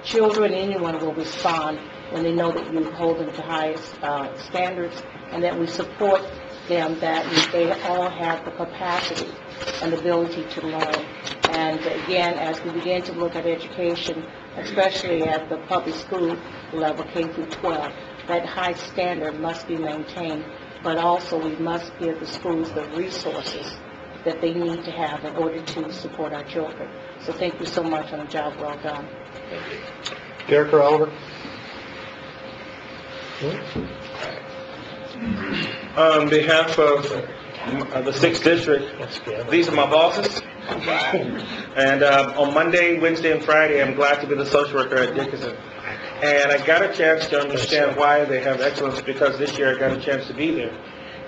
Children, anyone will respond when they know that you hold them to highest standards, and that we support them, that they all have the capacity and ability to learn. And again, as we begin to look at education, especially at the public school level, K through 12, that high standard must be maintained, but also we must give the schools the resources that they need to have in order to support our children. So thank you so much on a job well done. Thank you. Derek or Oliver? On behalf of the 6th District, these are my bosses. And on Monday, Wednesday, and Friday, I'm glad to be the social worker at Dickinson. And I got a chance to understand why they have excellence, because this year I got a chance to be there.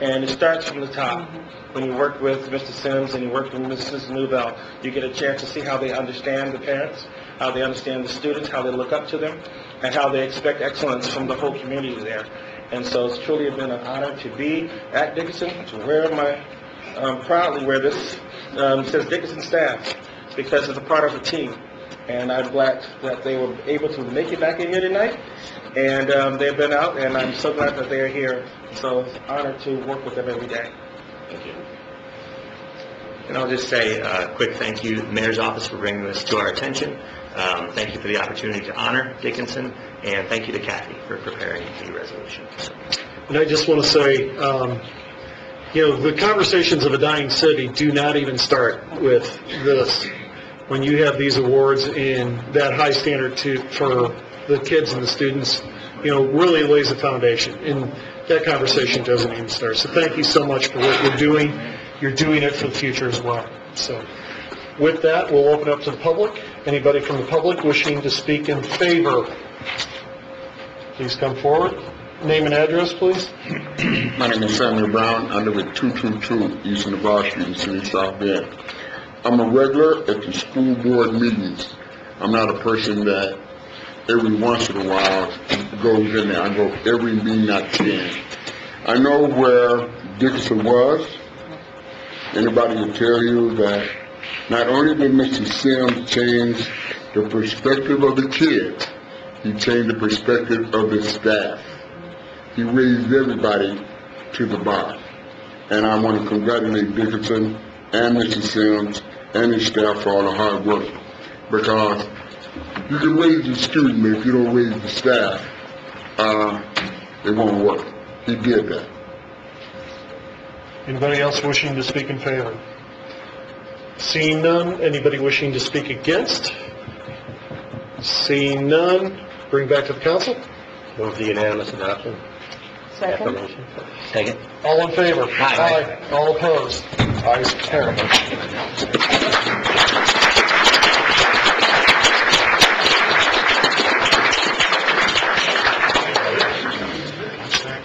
And it starts from the top. When you work with Mr. Sims and you work with Mrs. Newbell, you get a chance to see how they understand the parents, how they understand the students, how they look up to them, and how they expect excellence from the whole community there. And so it's truly been an honor to be at Dickinson, to wear proudly wear this, says Dickinson staff, because it's a part of the team. And I'm glad that they were able to make it back in here tonight. And they've been out, and I'm so glad that they're here. So it's an honor to work with them every day. Thank you. And I'll just say a quick thank you to the Mayor's Office for bringing this to our attention. Thank you for the opportunity to honor Dickinson, and thank you to Kathy for preparing the resolution. And I just want to say, the conversations of a dying city do not even start with this. When you have these awards in that high standard for the kids and the students, really lays a foundation. And that conversation doesn't even start. So thank you so much for what you're doing. You're doing it for the future as well. So with that, we'll open up to the public. Anybody from the public wishing to speak in favor, please come forward. Name and address, please. My name is Samuel Brown. I live at 222 East Navarre Street in the city of South Bend. I'm a regular at the school board meetings. I'm not a person that every once in a while goes in there. I go every meeting I can. I know where Dickinson was. Anybody will tell you that not only did Mr. Sims change the perspective of the kids, he changed the perspective of the staff. He raised everybody to the bar. And I want to congratulate Dickinson and Mr. Sims and his staff for all the hard work. Because you can raise the student, but if you don't raise the staff, it won't work. He did that. Anybody else wishing to speak in favor? Seeing none, anybody wishing to speak against? Seeing none, bring back to the council. Move the unanimous adoption. Second. Second. All in favor? Aye. All opposed? Ayes carried.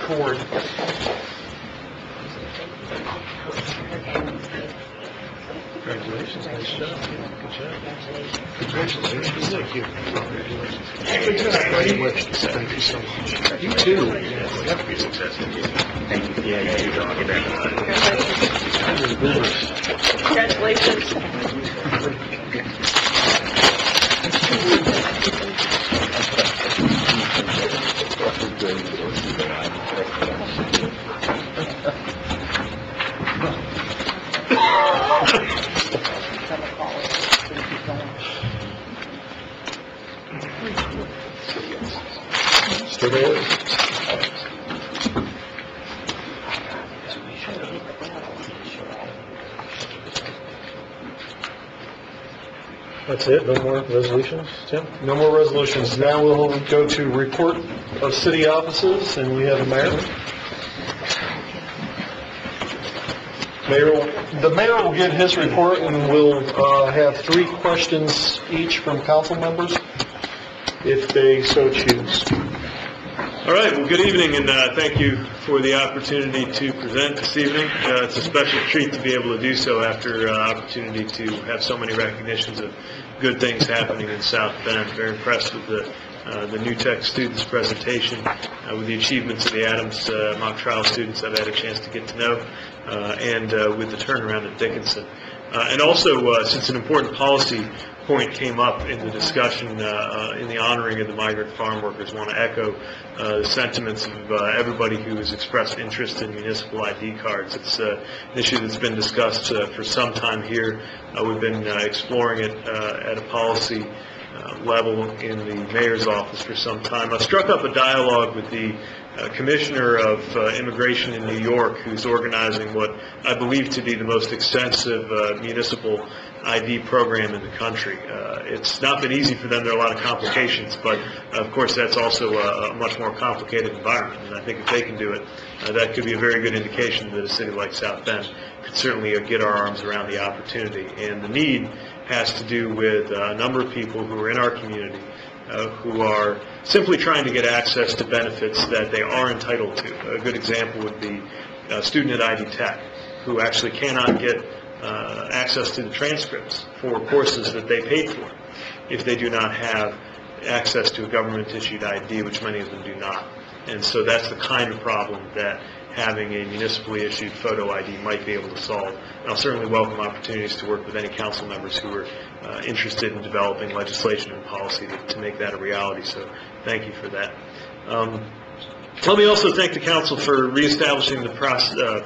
Cord. Congratulations, nice job. Good job. Congratulations. Thank you. Congratulations. Thank you so much. You too. You have to be successful. Thank you. Yeah, you do. I'll get back. Stay there. That's it? No more resolutions, Tim? No more resolutions. Now we'll go to report of city offices, and we have the mayor. The mayor will give his report, and we'll have 3 questions each from council members, if they so choose. All right, well, good evening, and thank you for the opportunity to present this evening. It's a special treat to be able to do so after opportunity to have so many recognitions of good things happening in South Bend. Very impressed with the New Tech students' presentation, with the achievements of the Adams mock trial students I've had a chance to get to know, and with the turnaround at Dickinson. And also, since an important policy point came up in the discussion in the honoring of the migrant farm workers, I want to echo the sentiments of everybody who has expressed interest in municipal ID cards. It's an issue that's been discussed for some time here. We've been exploring it at a policy level in the mayor's office for some time. I struck up a dialogue with the Commissioner of Immigration in New York, who's organizing what I believe to be the most extensive municipal ID program in the country. It's not been easy for them. There are a lot of complications, but of course that's also a much more complicated environment, and I think if they can do it, that could be a very good indication that a city like South Bend could certainly get our arms around the opportunity. And the need has to do with a number of people who are in our community who are simply trying to get access to benefits that they are entitled to. A good example would be a student at ID Tech who actually cannot get access to the transcripts for courses that they paid for if they do not have access to a government-issued ID, which many of them do not. And so that's the kind of problem that having a municipally issued photo ID might be able to solve. And I'll certainly welcome opportunities to work with any council members who are interested in developing legislation and policy to make that a reality. So thank you for that. Let me also thank the council for reestablishing the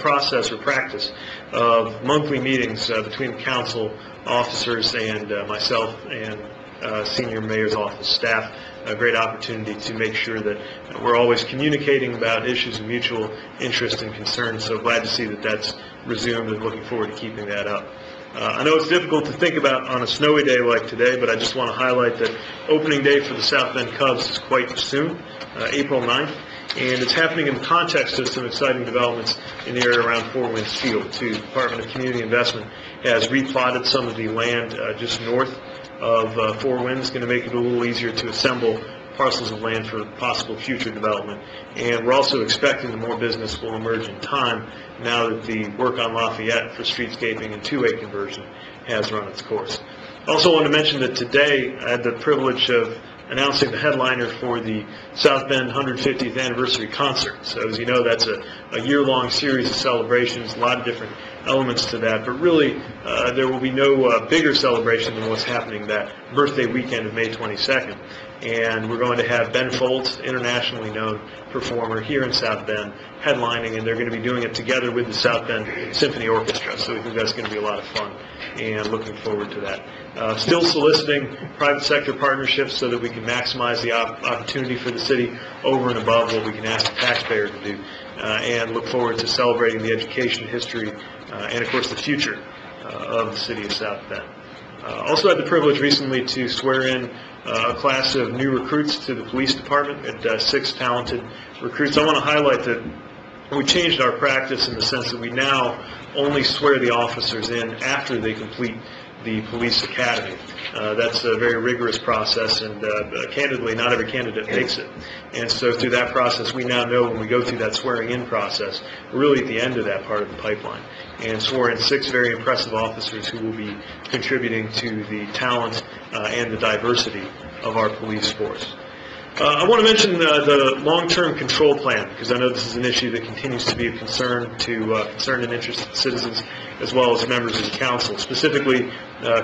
process or practice of monthly meetings between the council officers and myself and senior mayor's office staff. A great opportunity to make sure that we're always communicating about issues of mutual interest and concern. So glad to see that that's resumed and looking forward to keeping that up. I know it's difficult to think about on a snowy day like today, but I just want to highlight that opening day for the South Bend Cubs is quite soon, April 9th. And it's happening in the context of some exciting developments in the area around Four Winds Field, too. The Department of Community Investment has replotted some of the land just north of Four Winds, going to make it a little easier to assemble parcels of land for possible future development. And we're also expecting that more business will emerge in time now that the work on Lafayette for streetscaping and two-way conversion has run its course. I also want to mention that today I had the privilege of announcing the headliner for the South Bend 150th anniversary concert. So as you know, that's a year-long series of celebrations, a lot of different elements to that, but really there will be no bigger celebration than what's happening that birthday weekend of May 22nd. And we're going to have Ben Folds, internationally known performer here in South Bend, headlining, and they're going to be doing it together with the South Bend Symphony Orchestra. So we think that's going to be a lot of fun, and looking forward to that. Still soliciting private sector partnerships so that we can maximize the opportunity for the city over and above what we can ask the taxpayer to do, and look forward to celebrating the education, history, and of course the future of the city of South Bend. Also had the privilege recently to swear in a class of new recruits to the police department at 6 talented recruits. I want to highlight that we changed our practice in the sense that we now only swear the officers in after they complete the police academy. That's a very rigorous process, and candidly, not every candidate makes it. And so through that process, we now know when we go through that swearing-in process, we're really at the end of that part of the pipeline. And swore in 6 very impressive officers who will be contributing to the talent and the diversity of our police force. I want to mention the long-term control plan, because I know this is an issue that continues to be of concern to concerned and interested citizens as well as members of the council, specifically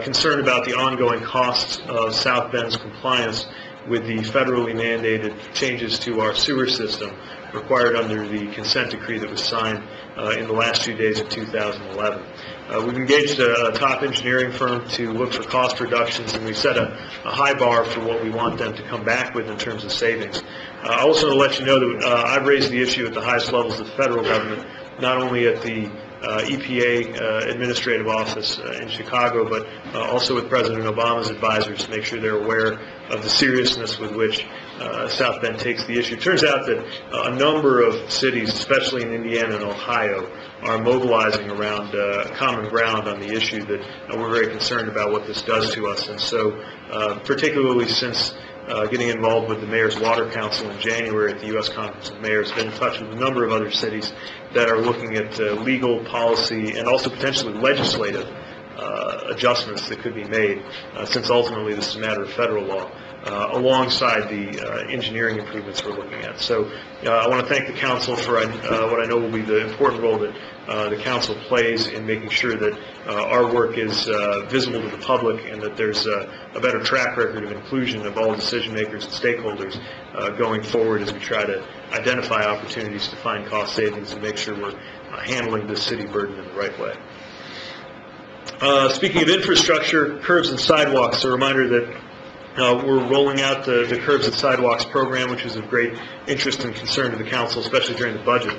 concerned about the ongoing costs of South Bend's compliance with the federally mandated changes to our sewer system required under the consent decree that was signed in the last few days of 2011. We've engaged a top engineering firm to look for cost reductions, and we've set a high bar for what we want them to come back with in terms of savings. I also want to let you know that I've raised the issue at the highest levels of the federal government, not only at the EPA administrative office in Chicago, but also with President Obama's advisors to make sure they're aware of the seriousness with which South Bend takes the issue. It turns out that a number of cities, especially in Indiana and Ohio, are mobilizing around common ground on the issue that we're very concerned about what this does to us. And so particularly since getting involved with the Mayor's Water Council in January at the U.S. Conference of Mayors, been in touch with a number of other cities that are looking at legal policy and also potentially legislative adjustments that could be made, since ultimately this is a matter of federal law, alongside the engineering improvements we're looking at. So I want to thank the council for what I know will be the important role that the council plays in making sure that our work is visible to the public, and that there's a better track record of inclusion of all decision makers and stakeholders going forward as we try to identify opportunities to find cost savings and make sure we're handling this city burden in the right way. Speaking of infrastructure, curbs and sidewalks, a reminder that we're rolling out the Curbs and Sidewalks program, which was of great interest and concern to the council, especially during the budget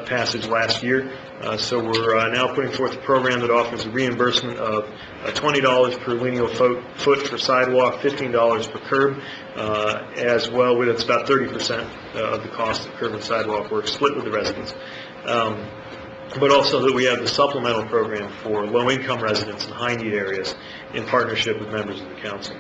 passage last year. So we're now putting forth a program that offers a reimbursement of $20 per lineal foot for sidewalk, $15 per curb, as well. It's about 30% of the cost of curb and sidewalk work split with the residents. But also that we have the supplemental program for low-income residents in high-need areas in partnership with members of the council.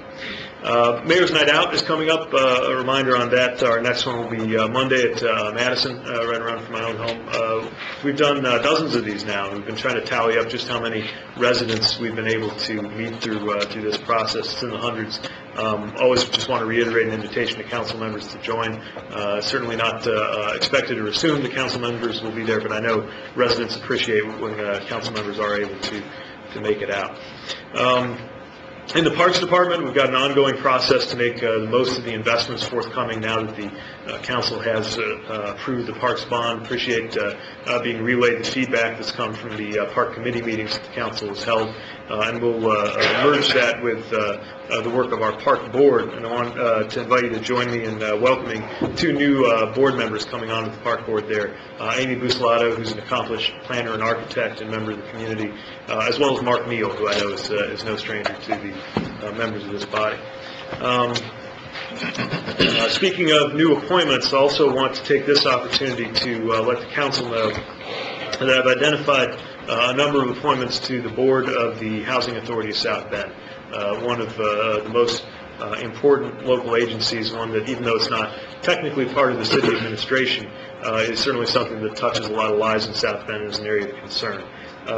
Mayor's Night Out is coming up. A reminder on that, our next one will be Monday at Madison, right around from my own home. We've done dozens of these now. We've been trying to tally up just how many residents we've been able to meet through this process. It's in the hundreds Always just want to reiterate an invitation to council members to join. Certainly not expected or assumed the council members will be there, but I know residents appreciate when council members are able to make it out. In the Parks Department, we've got an ongoing process to make the most of the investments forthcoming now that the council has approved the Parks bond. Appreciate being relayed the feedback that's come from the Park Committee meetings that the council has held, and we'll merge that with the work of our Park Board. And I want to invite you to join me in welcoming two new board members coming onto the Park Board there. Amy Buslato, who's an accomplished planner and architect and member of the community, as well as Mark Neal, who I know is no stranger to the members of this body. Speaking of new appointments, I also want to take this opportunity to let the council know that I've identified a number of appointments to the board of the Housing Authority of South Bend, one of the most important local agencies, one that, even though it's not technically part of the city administration, is certainly something that touches a lot of lives in South Bend and is an area of concern.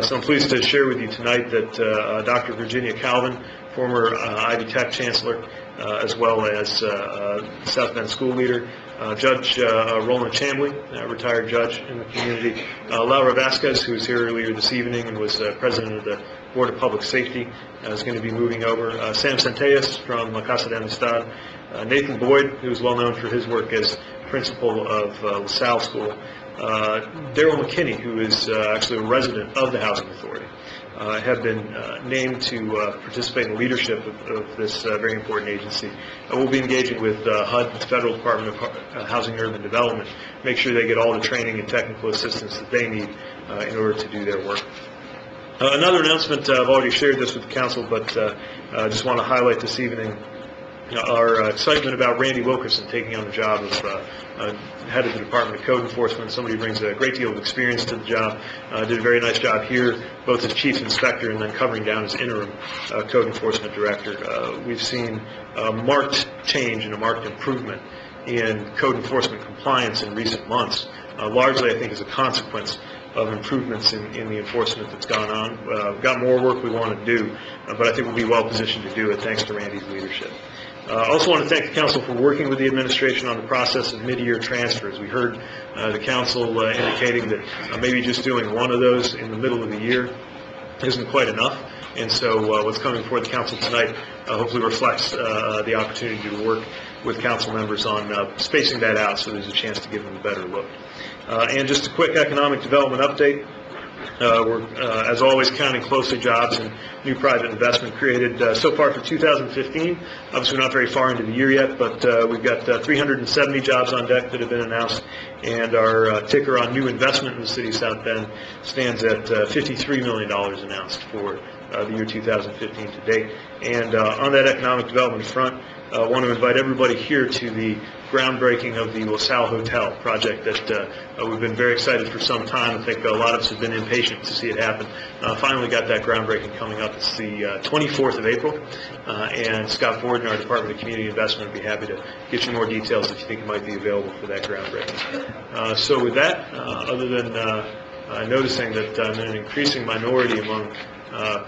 So I'm pleased to share with you tonight that Dr. Virginia Calvin, former Ivy Tech Chancellor, as well as South Bend school leader, Judge Roland Chambly, retired judge in the community, Laura Vasquez, who was here earlier this evening and was president of the Board of Public Safety, is going to be moving over, Sam Centellas from Casa de Amistad, Nathan Boyd, who is well known for his work as principal of LaSalle School, Daryl McKinney, who is actually a resident of the Housing Authority, have been named to participate in the leadership of this very important agency. We'll be engaging with HUD, the Federal Department of Housing and Urban Development, make sure they get all the training and technical assistance that they need in order to do their work. Another announcement, I've already shared this with the council, but I just want to highlight this evening our excitement about Randy Wilkerson taking on the job of head of the Department of Code Enforcement. Somebody who brings a great deal of experience to the job, did a very nice job here, both as chief inspector and then covering down as interim code enforcement director. We've seen a marked change and a marked improvement in code enforcement compliance in recent months, largely I think as a consequence of improvements in the enforcement that's gone on. We've got more work we want to do, but I think we'll be well positioned to do it thanks to Randy's leadership. I also want to thank the council for working with the administration on the process of mid-year transfers. We heard the council indicating that maybe just doing one of those in the middle of the year isn't quite enough. And so what's coming before the council tonight hopefully reflects the opportunity to work with council members on spacing that out so there's a chance to give them a better look. And just a quick economic development update. We're, as always, counting closely jobs and new private investment created so far for 2015. Obviously, we're not very far into the year yet, but we've got 370 jobs on deck that have been announced, and our ticker on new investment in the city of South Bend stands at $53 million announced for the year 2015 to date. And on that economic development front, I want to invite everybody here to the groundbreaking of the LaSalle Hotel project that we've been very excited for some time. I think a lot of us have been impatient to see it happen. Finally got that groundbreaking coming up. It's the 24th of April, and Scott Ford in our Department of Community Investment would be happy to get you more details if you think it might be available for that groundbreaking. So with that, other than noticing that I'm in an increasing minority among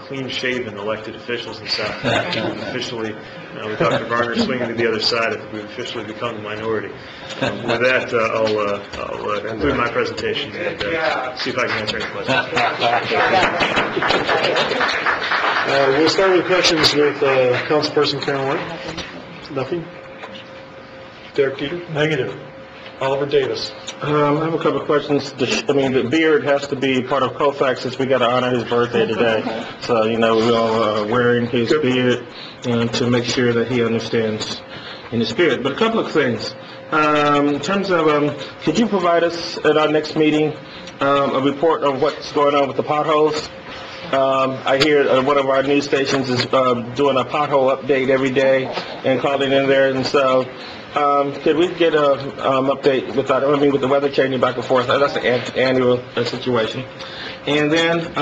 clean-shaven elected officials in South Bend. Officially, with Dr. Varner swinging to the other side, I think we've officially become the minority. With that, I'll conclude my presentation and see if I can answer any questions. We'll start with questions with Councilperson Karen White. Nothing? Derek Jeter? Negative. Oliver Davis. I have a couple of questions. The beard has to be part of COFAX since we got to honor his birthday today. So, we're all wearing his beard to make sure that he understands in the spirit. But a couple of things. In terms of, could you provide us at our next meeting a report of what's going on with the potholes? I hear one of our news stations is doing a pothole update every day and calling in there, and so could we get an update with the weather changing back and forth? That's an annual situation. And then,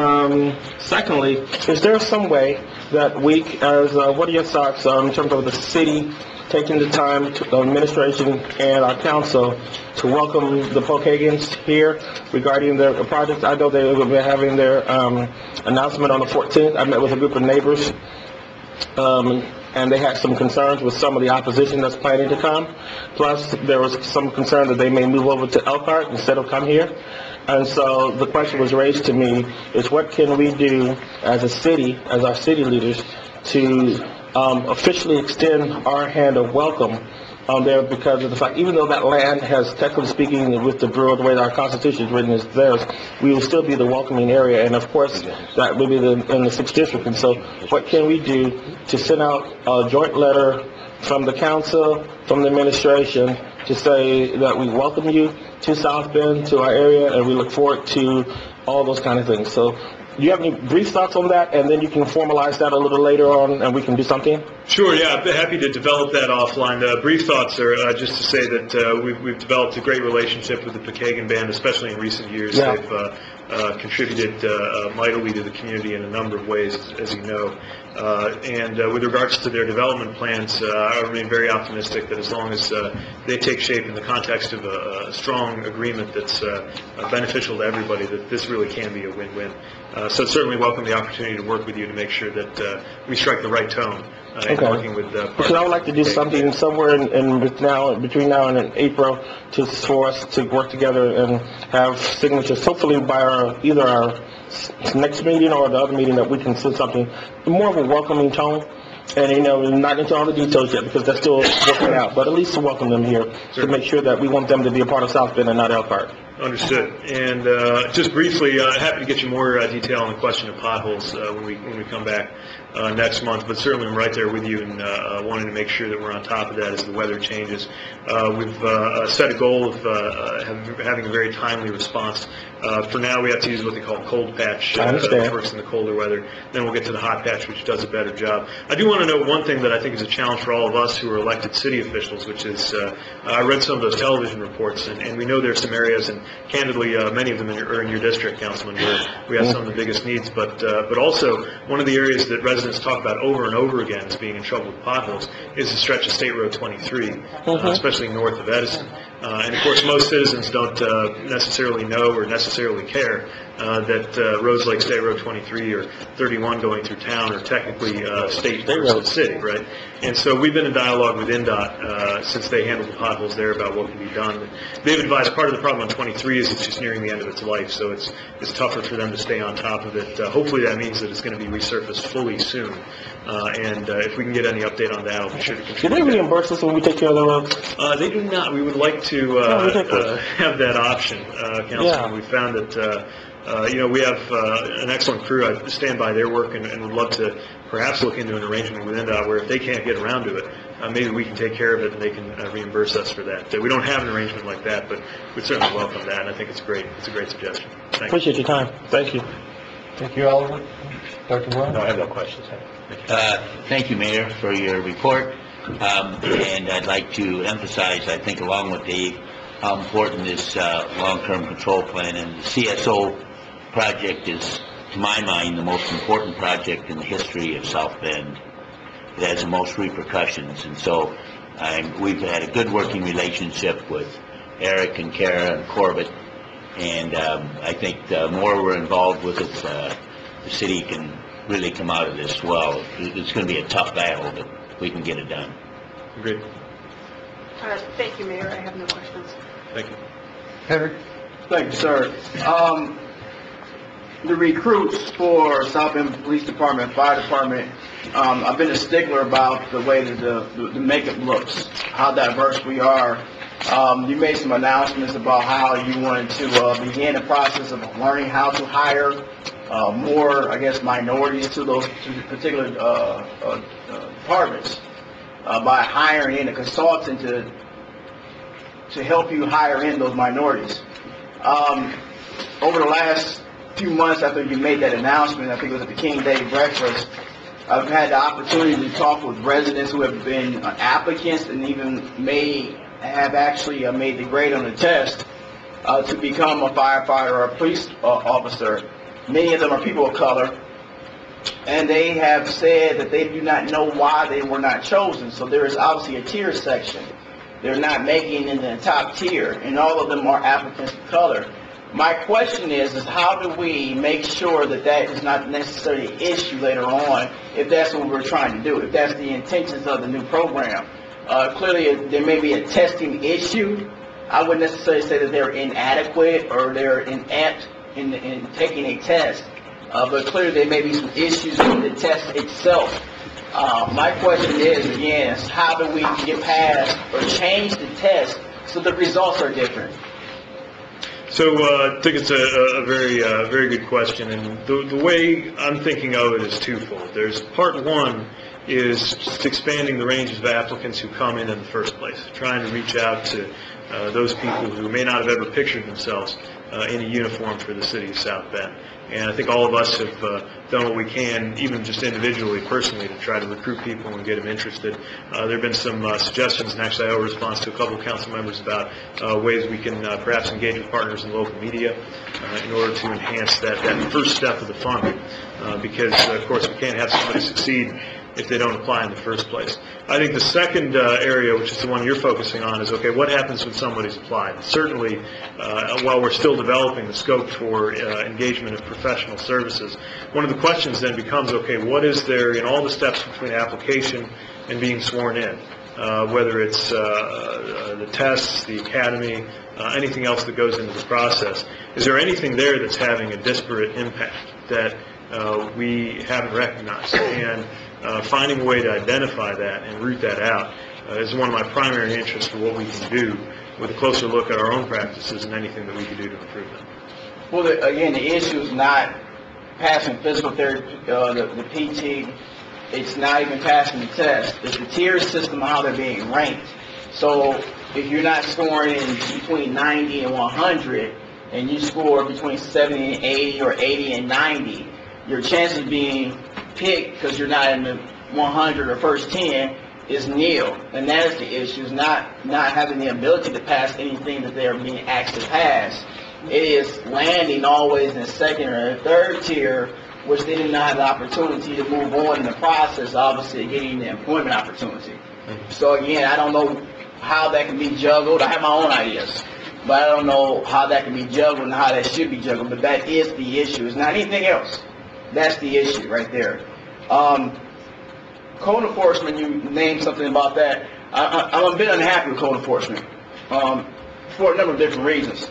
secondly, is there some way that what are your thoughts in terms of the city taking the time, the administration and our council, to welcome the Pokagans here regarding their project? I know they will be having their announcement on the 14th. I met with a group of neighbors and they had some concerns with some of the opposition that's planning to come. Plus, there was some concern that they may move over to Elkhart instead of come here. And so the question was raised to me is what can we do as a city, as our city leaders, to officially extend our hand of welcome there, because of the fact, even though that land has, technically speaking, with the Bureau, the way that our Constitution is written is theirs, we will still be the welcoming area, and of course, that will be in the 6th District. And so what can we do to send out a joint letter from the council, from the administration, to say that we welcome you to South Bend, to our area, and we look forward to all those kind of things. So do you have any brief thoughts on that, and then you can formalize that a little later on, and we can do something? Sure, yeah, I'd be happy to develop that offline. The brief thoughts are just to say that we've developed a great relationship with the Pokagon Band, especially in recent years. Yeah. They've contributed mightily to the community in a number of ways, as you know. And with regards to their development plans, I remain very optimistic that as long as they take shape in the context of a strong agreement that's beneficial to everybody, that this really can be a win-win. So certainly welcome the opportunity to work with you to make sure that we strike the right tone in working with because I would like to do something somewhere between now and in April for us to work together and have signatures, hopefully by either our next meeting or the other meeting, that we can send something more of a welcoming tone. And, not into all the details yet because that's still working out, but at least to welcome them here, to make sure that we want them to be a part of South Bend and not Elkhart. Understood. And just briefly, happy to get you more detail on the question of potholes when we come back next month. But certainly, I'm right there with you and wanting to make sure that we're on top of that as the weather changes. We've set a goal of having a very timely response. For now, we have to use what they call cold patch, which works in the colder weather. Then we'll get to the hot patch, which does a better job. I do want to note one thing that I think is a challenge for all of us who are elected city officials, which is I read some of those television reports, and we know there are some areas, and candidly, many of them are in your district, Councilman, where we have some of the biggest needs. But also, one of the areas that residents talk about over and over again as being in trouble with potholes is the stretch of State Road 23, especially north of Edison. And of course, most citizens don't necessarily know or necessarily care that roads like State Road 23 or 31 going through town are technically state versus city, right? And so we've been in dialogue with INDOT since they handle the potholes there about what can be done. They've advised part of the problem on 23 is it's just nearing the end of its life, so it's tougher for them to stay on top of it. Hopefully that means that it's going to be resurfaced fully soon. And if we can get any update on that, I'll be sure to contribute. Do they reimburse us when we take care of the roads? They do not. We would like to have that option, Councilman. Yeah. We found that we have an excellent crew. I stand by their work and would love to perhaps look into an arrangement with INDOT where if they can't get around to it, maybe we can take care of it and they can reimburse us for that. We don't have an arrangement like that, but we'd certainly welcome that, and I think it's a great suggestion. Thank Appreciate your time. Thank you. Thank you, Oliver. Dr. Brown? No, I have no questions. Thank you, Mayor, for your report. And I'd like to emphasize, I think, along with Dave, how important this long-term control plan and the CSO project is, to my mind, the most important project in the history of South Bend. It has the most repercussions, and so we've had a good working relationship with Eric and Kara and Corbett, and I think the more we're involved with it, the city can really come out of this well. It's going to be a tough battle, but we can get it done. Great. Thank you, Mayor. I have no questions. Thank you. Henry? Thank you, sir. The recruits for South Bend Police Department, Fire Department, I've been a stickler about the way that the makeup looks, how diverse we are. You made some announcements about how you wanted to begin the process of learning how to hire more, I guess, minorities to those particular departments by hiring in a consultant to help you hire in those minorities. Over the last few months after you made that announcement, I think it was at the King Day breakfast, I've had the opportunity to talk with residents who have been applicants and even may have actually made the grade on the test to become a firefighter or a police officer. Many of them are people of color, and they have said that they do not know why they were not chosen. So there is obviously a tier section. They're not making it in the top tier, and all of them are applicants of color. My question is how do we make sure that that is not necessarily an issue later on if that's what we're trying to do, if that's the intentions of the new program? Clearly, there may be a testing issue. I wouldn't necessarily say that they're inadequate or they're inept in taking a test, but clearly there may be some issues with the test itself. My question is, again, is how do we get past or change the test so the results are different? So I think it's a very good question, and the way I'm thinking of it is twofold. There's part one is just expanding the ranges of applicants who come in the first place, trying to reach out to those people who may not have ever pictured themselves in a uniform for the city of South Bend. And I think all of us have done what we can, even just individually, personally, to try to recruit people and get them interested. There have been some suggestions, and actually I owe a response to a couple of council members about ways we can perhaps engage with partners in local media in order to enhance that first step of the funnel. Because, of course, we can't have somebody succeed if they don't apply in the first place. I think the second area, which is the one you're focusing on, is, okay, what happens when somebody's applied? Certainly, while we're still developing the scope for engagement of professional services, one of the questions then becomes, okay, what is there in all the steps between application and being sworn in? Whether it's the tests, the academy, anything else that goes into the process. Is there anything there that's having a disparate impact that we haven't recognized? And finding a way to identify that and root that out is one of my primary interests for what we can do with a closer look at our own practices and anything that we can do to improve them. Well, again, the issue is not passing physical therapy, the PT. It's not even passing the test. It's the tier system, how they're being ranked. So if you're not scoring in between 90 and 100, and you score between 70 and 80 or 80 and 90, your chances of being picked because you're not in the 100 or first 10 is nil. And that is the issue, is not having the ability to pass anything that they're being asked to pass. It is landing always in second or third tier, which they did not have the opportunity to move on in the process, obviously getting the employment opportunity. So again, I don't know how that can be juggled. I have my own ideas, but I don't know how that can be juggled and how that should be juggled. But that is the issue. It's not anything else. That's the issue right there. Code enforcement, you named something about that. I'm a bit unhappy with code enforcement for a number of different reasons.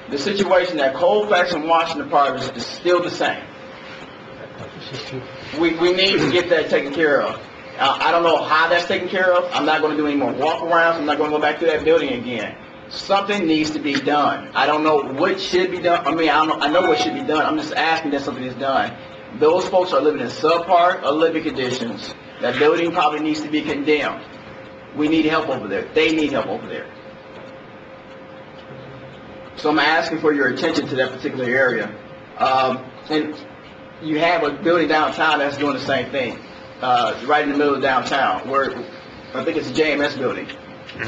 The situation at Colfax and Washington Park is still the same. We need to get that taken care of. I don't know how that's taken care of. I'm not going to do any more walk-arounds. I'm not going to go back to that building again. Something needs to be done. I don't know what should be done. I mean, I know what should be done. I'm just asking that something is done. Those folks are living in subpar or living conditions. That building probably needs to be condemned. We need help over there. They need help over there. So I'm asking for your attention to that particular area. And you have a building downtown that's doing the same thing, right in the middle of downtown, where I think it's a JMS building.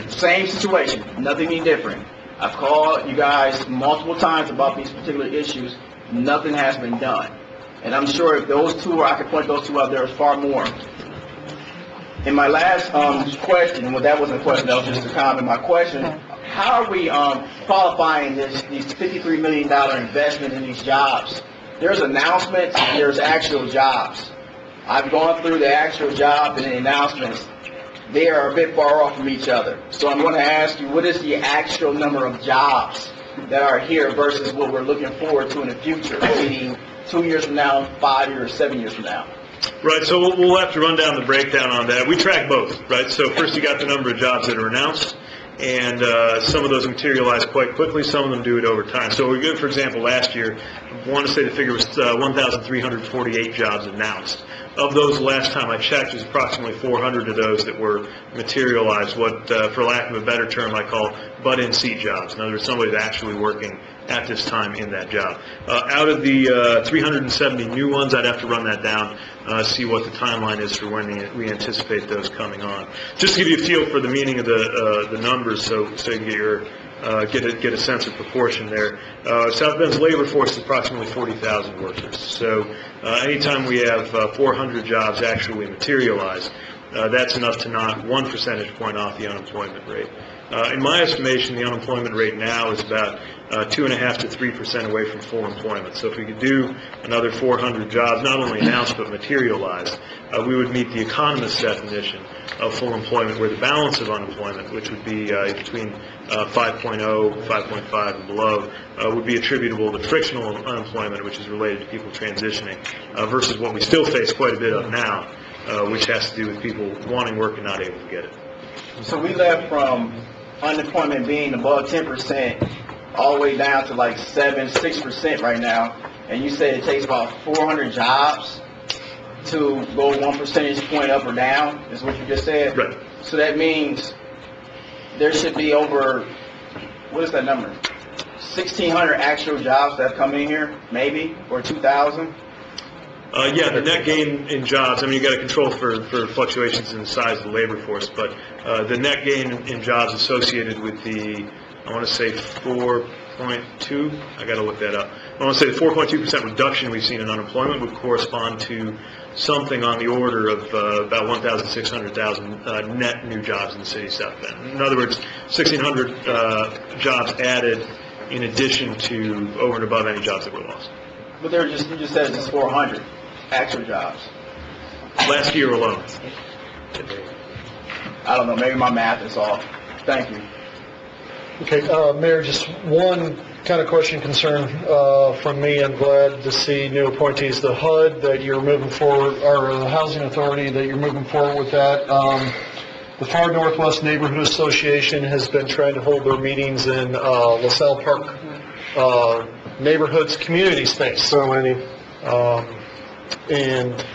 Same situation, nothing any different. I've called you guys multiple times about these particular issues. Nothing has been done. And I'm sure if those two, I could point those two out, there's far more. In my last question, well, that wasn't a question, that was just a comment. My question, how are we qualifying these $53 million investment in these jobs? There's announcements, there's actual jobs. I've gone through the actual job and the announcements. They are a bit far off from each other. So I'm going to ask you, what is the actual number of jobs that are here versus what we're looking forward to in the future, meaning 2 years from now, 5 years, 7 years from now? Right, so we'll have to run down the breakdown on that. We track both, right? So first you got the number of jobs that are announced, and some of those materialize quite quickly. Some of them do it over time. So we get, for example, last year, I want to say the figure was 1,348 jobs announced. Of those, last time I checked, there's approximately 400 of those that were materialized, what, for lack of a better term, I call butt-in-seat jobs. In other words, somebody's actually working at this time in that job. Out of the 370 new ones, I'd have to run that down, see what the timeline is for when we anticipate those coming on. Just to give you a feel for the meaning of the numbers, so you can get your get a sense of proportion there. South Bend's labor force is approximately 40,000 workers. So anytime we have 400 jobs actually materialize, that's enough to knock 1 percentage point off the unemployment rate. In my estimation, the unemployment rate now is about 2.5% to 3% away from full employment. So if we could do another 400 jobs, not only announced but materialized, we would meet the economist's definition of full employment, where the balance of unemployment, which would be between 5.0, 5.5 and below, would be attributable to frictional unemployment, which is related to people transitioning, versus what we still face quite a bit of now, which has to do with people wanting work and not able to get it. So we left from unemployment being above 10% all the way down to like 6% right now, and you said it takes about 400 jobs to go 1 percentage point up or down, is what you just said? Right. So that means there should be over, what is that number? 1,600 actual jobs that have come in here, maybe, or 2,000? Yeah, the net gain in jobs, I mean, you got to control for fluctuations in the size of the labor force, but the net gain in jobs associated with the, I want to say 4.2, I got to look that up. I want to say the 4.2% reduction we've seen in unemployment would correspond to something on the order of about 1,600 net new jobs in the city of South Bend. In other words, 1,600 jobs added in addition to over and above any jobs that were lost. But you just said it's 400 actual jobs. Last year alone. I don't know, maybe my math is off. Thank you. Okay, Mayor, just one kind of question, concern from me. I'm glad to see new appointees, the HUD, that you're moving forward, or the Housing Authority, that you're moving forward with that. The Far Northwest Neighborhood Association has been trying to hold their meetings in LaSalle Park neighborhoods community space. So many. And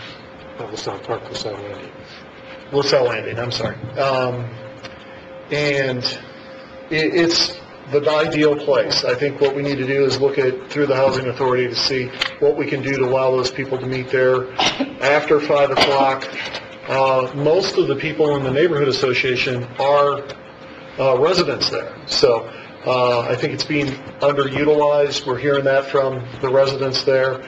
LaSalle Park, LaSalle Landing. LaSalle Landing, I'm sorry. And it's the ideal place. I think what we need to do is look at, through the Housing Authority, to see what we can do to allow those people to meet there after 5 o'clock. Most of the people in the neighborhood association are residents there. So I think it's being underutilized. We're hearing that from the residents there.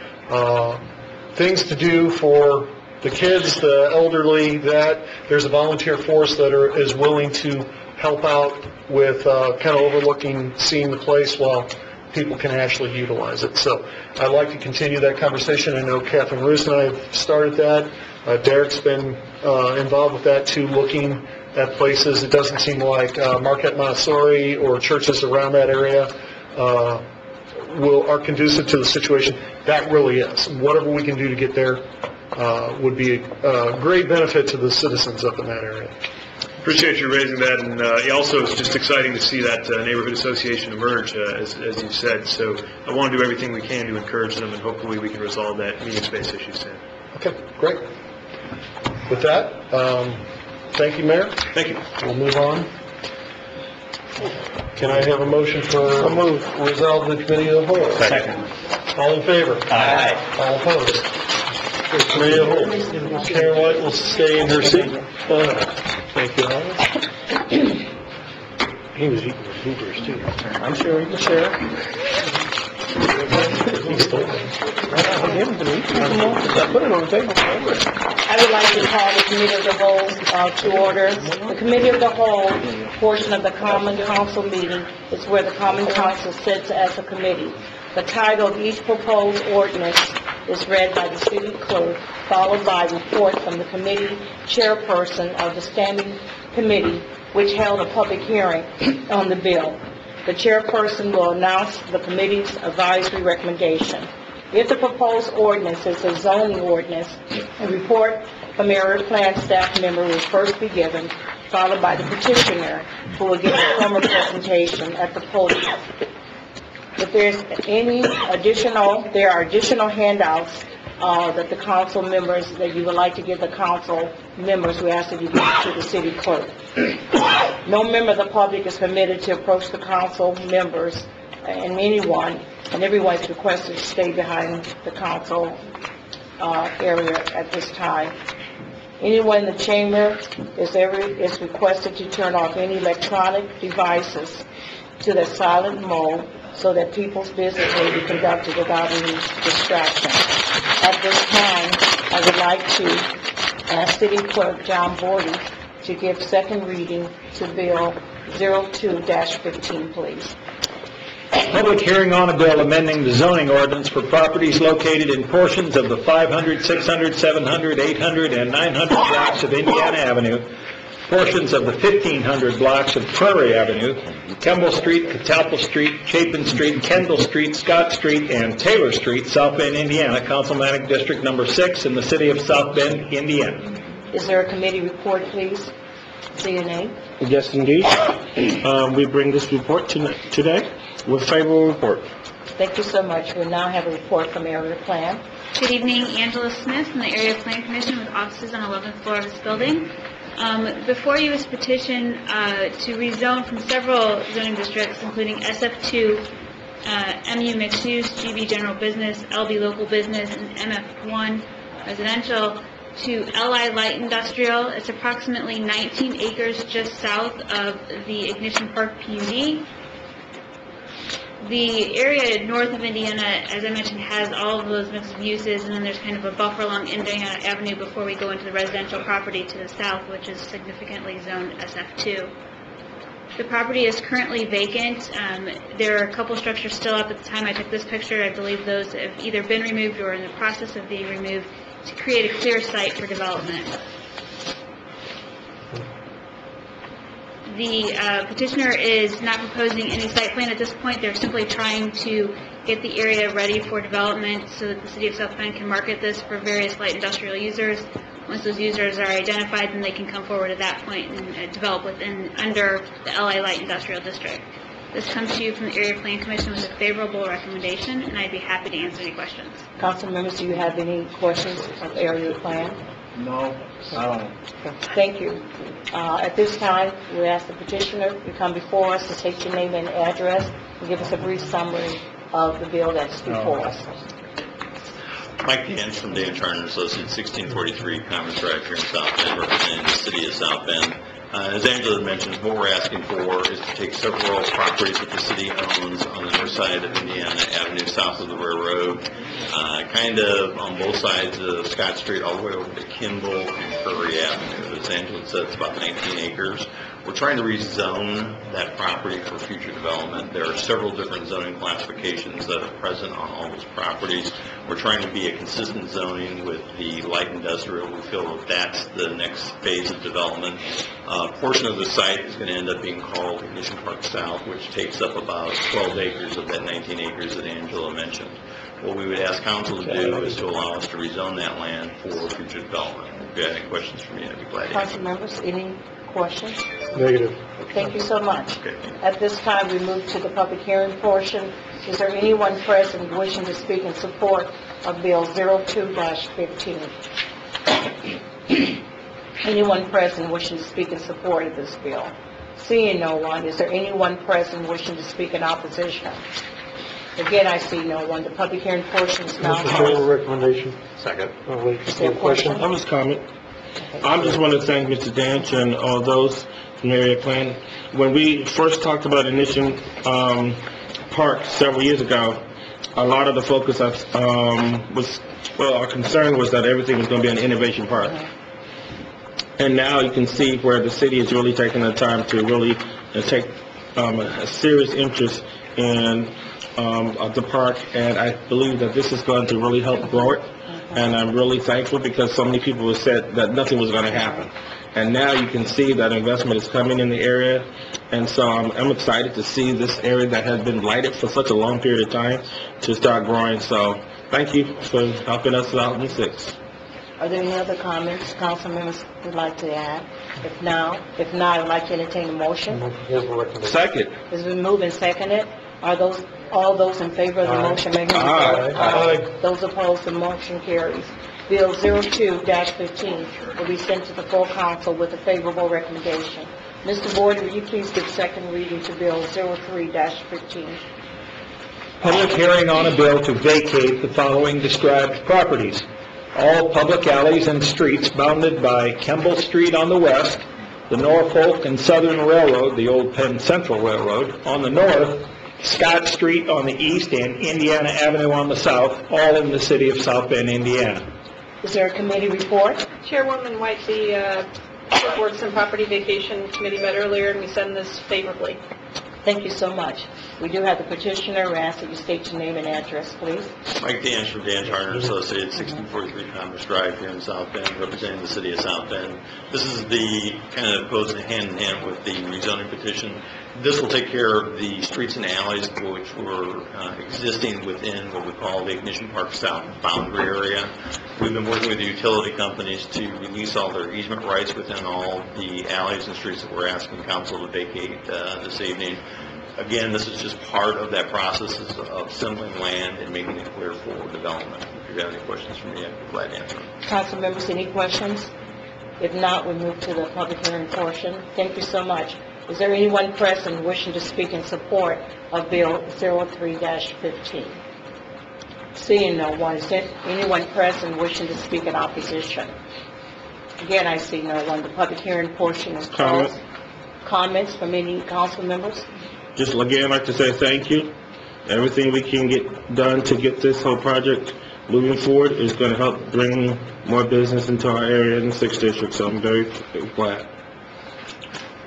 Things to do for the kids, the elderly, that there's a volunteer force that is willing to help out with kind of overlooking, seeing the place while people can actually utilize it. So I'd like to continue that conversation. I know Catherine Roos and I have started that. Derek's been involved with that too, looking at places. It doesn't seem like Marquette Montessori or churches around that area are conducive to the situation. That really is. Whatever we can do to get there would be a great benefit to the citizens up in that area. Appreciate you raising that, and also it's just exciting to see that neighborhood association emerge, as you said. So I want to do everything we can to encourage them, and hopefully we can resolve that meeting space issue soon. Okay, great. With that, thank you, Mayor. Thank you. We'll move on. Can I have a motion for resolve the committee of the whole? Second. All in favor? Aye. All opposed? The committee of the whole. Karen White will stay in her seat. Thank you, Howard. He was eating the hoopers too. I'm sure he can share. He stole them. I would like to call the Committee of the Whole to order. The Committee of the Whole portion of the Common Council meeting is where the Common Council sits as a committee. The title of each proposed ordinance is read by the city clerk, followed by a report from the committee chairperson of the standing committee, which held a public hearing on the bill. The chairperson will announce the committee's advisory recommendation. If the proposed ordinance is a zoning ordinance, a report from area plan staff member will first be given, followed by the petitioner, who will give a formal presentation at the podium. If there's there are additional handouts that the council members, that you would like to give the council members, we ask that you give it to the city clerk. No member of the public is permitted to approach the council members, and everyone is requested to stay behind the council area at this time. Anyone in the chamber is requested to turn off any electronic devices to their silent mode, so that people's business may be conducted without any distraction. At this time, I would like to ask City Clerk John Bordy to give second reading to Bill 02-15, please. Public hearing on a bill amending the zoning ordinance for properties located in portions of the 500, 600, 700, 800, and 900 blocks of Indiana Avenue, portions of the 1,500 blocks of Prairie Avenue, Kemble Street, Catalpa Street, Chapin Street, Kendall Street, Scott Street, and Taylor Street, South Bend, Indiana, Councilmanic District Number 6 in the city of South Bend, Indiana. Is there a committee report, please? CNA? Yes, indeed. We bring this report today with favorable report. Thank you so much. We now have a report from Area Plan. Good evening, Angela Smith from the Area Plan Commission with offices on the 11th floor of this building. Before you is petition to rezone from several zoning districts, including SF2, MU Mixed Use, GB General Business, LB Local Business, and MF1 Residential, to LI Light Industrial. It's approximately 19 acres just south of the Ignition Park PUD. The area north of Indiana, as I mentioned, has all of those mixed uses, and then there's kind of a buffer along Indiana Avenue before we go into the residential property to the south, which is significantly zoned SF2. The property is currently vacant. There are a couple structures still up at the time I took this picture. I believe those have either been removed or in the process of being removed to create a clear site for development. The petitioner is not proposing any site plan at this point. They're simply trying to get the area ready for development so that the city of South Bend can market this for various light industrial users. Once those users are identified, then they can come forward at that point and develop under the LI Light Industrial District. This comes to you from the Area Plan Commission with a favorable recommendation, and I'd be happy to answer any questions. Council members, do you have any questions of Area Plan? No, I don't. Thank you. At this time, we ask the petitioner to come before us to take your name and address and give us a brief summary of the bill that's before us. Mike Danch from Dan Charner Associates, 1643 Commerce Drive here in South Bend, representing the city of South Bend. As Angela mentioned, what we're asking for is to take several properties that the city owns on the north side of Indiana Avenue, south of the railroad, kind of on both sides of Scott Street, all the way over to Kimball and Prairie Avenue. As Angela said, it's about 19 acres. We're trying to rezone that property for future development. There are several different zoning classifications that are present on all those properties. We're trying to be a consistent zoning with the light industrial. We feel that that's the next phase of development. A portion of the site is going to end up being called Ignition Park South, which takes up about 12 acres of that 19 acres that Angela mentioned. What we would ask council to do is to allow us to rezone that land for future development. If you have any questions for me, I'd be glad to answer. Council members, any questions? Negative. Thank you so much. Okay. At this time, we move to the public hearing portion. Is there anyone present wishing to speak in support of Bill 02-15? Anyone present wishing to speak in support of this bill? Seeing no one, is there anyone present wishing to speak in opposition? Again, I see no one. The public hearing portion is now Mr. Chairman, recommendation. Second. Oh, wait, Is there a question? I was comment. I just want to thank Mr. Danch and all those from Area Plan. When we first talked about Ignition Park several years ago, a lot of the focus our concern was that everything was going to be an innovation park. And now you can see where the city is really taking the time to really take a serious interest in the park, and I believe that this is going to really help grow it. And I'm really thankful because so many people have said that nothing was going to happen. And now you can see that investment is coming in the area. And so I'm excited to see this area that has been blighted for such a long period of time to start growing. So thank you for helping us out in 6. Are there any other comments council members would like to add? If not, I would like to entertain a motion. Second. It's been moved and seconded. Are all those in favor of the motion? Aye. Those opposed, the motion carries. Bill 02-15 will be sent to the full council with a favorable recommendation. Mr. Board, will you please give second reading to Bill 03-15? Public hearing on a bill to vacate the following described properties. All public alleys and streets bounded by Kemble Street on the west, the Norfolk and Southern Railroad, the old Penn Central Railroad, on the north, Scott Street on the east, and Indiana Avenue on the south, all in the city of South Bend, Indiana. Is there a committee report? Chairwoman White, the Works and Property Vacation Committee met earlier, and we send this favorably. Thank you so much. We do have the petitioner. We ask that you state your name and address, please. Mike Danch from Dan Charner Associates, 1643 Commerce Drive here in South Bend, representing the city of South Bend. This is the kind of goes hand in hand with the rezoning petition. This will take care of the streets and alleys which were existing within what we call the Ignition Park South boundary area. We've been working with the utility companies to release all their easement rights within all the alleys and streets that we're asking council to vacate this evening. Again, this is just part of that process of assembling land and making it clear for development. If you have any questions for me, I'd be glad to answer them. Council members, any questions? If not, we move to the public hearing portion. Thank you so much. Is there anyone present wishing to speak in support of Bill 03-15? Seeing no one, is there anyone present wishing to speak in opposition? Again, I see no one. The public hearing portion is closed. Comments from any council members? Just again, like to say thank you. Everything we can get done to get this whole project moving forward is going to help bring more business into our area in the 6th District, so I'm very glad.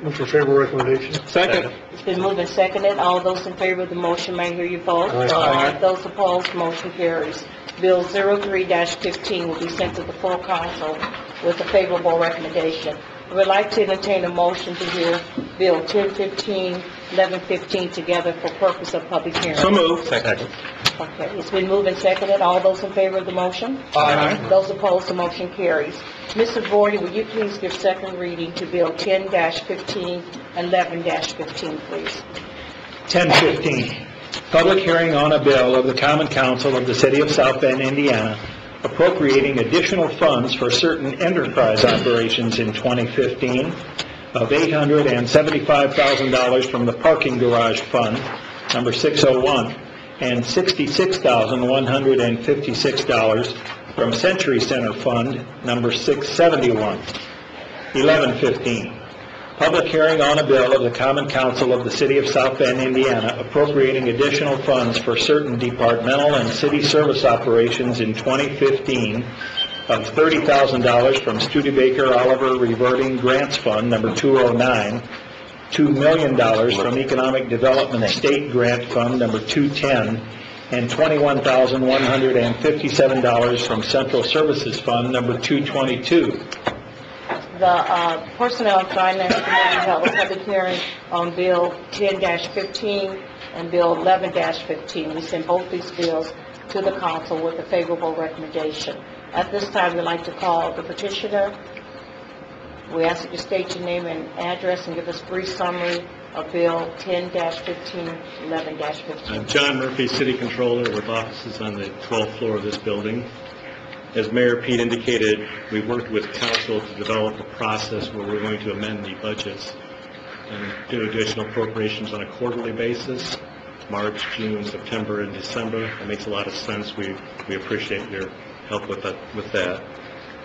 Move for favorable recommendation. Second. It's been moved and seconded. All those in favor of the motion may hear you vote. Aye. Those opposed, motion carries. Bill 03-15 will be sent to the full council with a favorable recommendation. I would like to entertain a motion to hear Bill 1015, 1115 together for purpose of public hearing. So moved. Second. Okay, it's been moved and seconded. All those in favor of the motion? Aye. Those opposed, the motion carries. Mr. Vorty, will you please give second reading to Bill 10-15 and 11-15, please? 1015, public hearing on a bill of the Common Council of the City of South Bend, Indiana, appropriating additional funds for certain enterprise operations in 2015 of $875,000 from the Parking Garage Fund, number 601, and $66,156 from Century Center Fund, number 671. 1115, public hearing on a bill of the Common Council of the City of South Bend, Indiana, appropriating additional funds for certain departmental and city service operations in 2015 of $30,000 from Studebaker Oliver Reverting Grants Fund, number 209, $2 million from Economic Development State Grant Fund, number 210, and $21,157 from Central Services Fund, number 222. The Personnel and Finance Committee held a public hearing on Bill 10-15 and Bill 11-15. We sent both these bills to the council with a favorable recommendation. At this time, we'd like to call the petitioner. We ask that you state your name and address and give us a brief summary of Bill 10-15, 11-15. I'm John Murphy, City Controller with offices on the 12th floor of this building. As Mayor Pete indicated, we've worked with council to develop a process where we're going to amend the budgets and do additional appropriations on a quarterly basis, March, June, September, and December. That makes a lot of sense. We appreciate your help with that.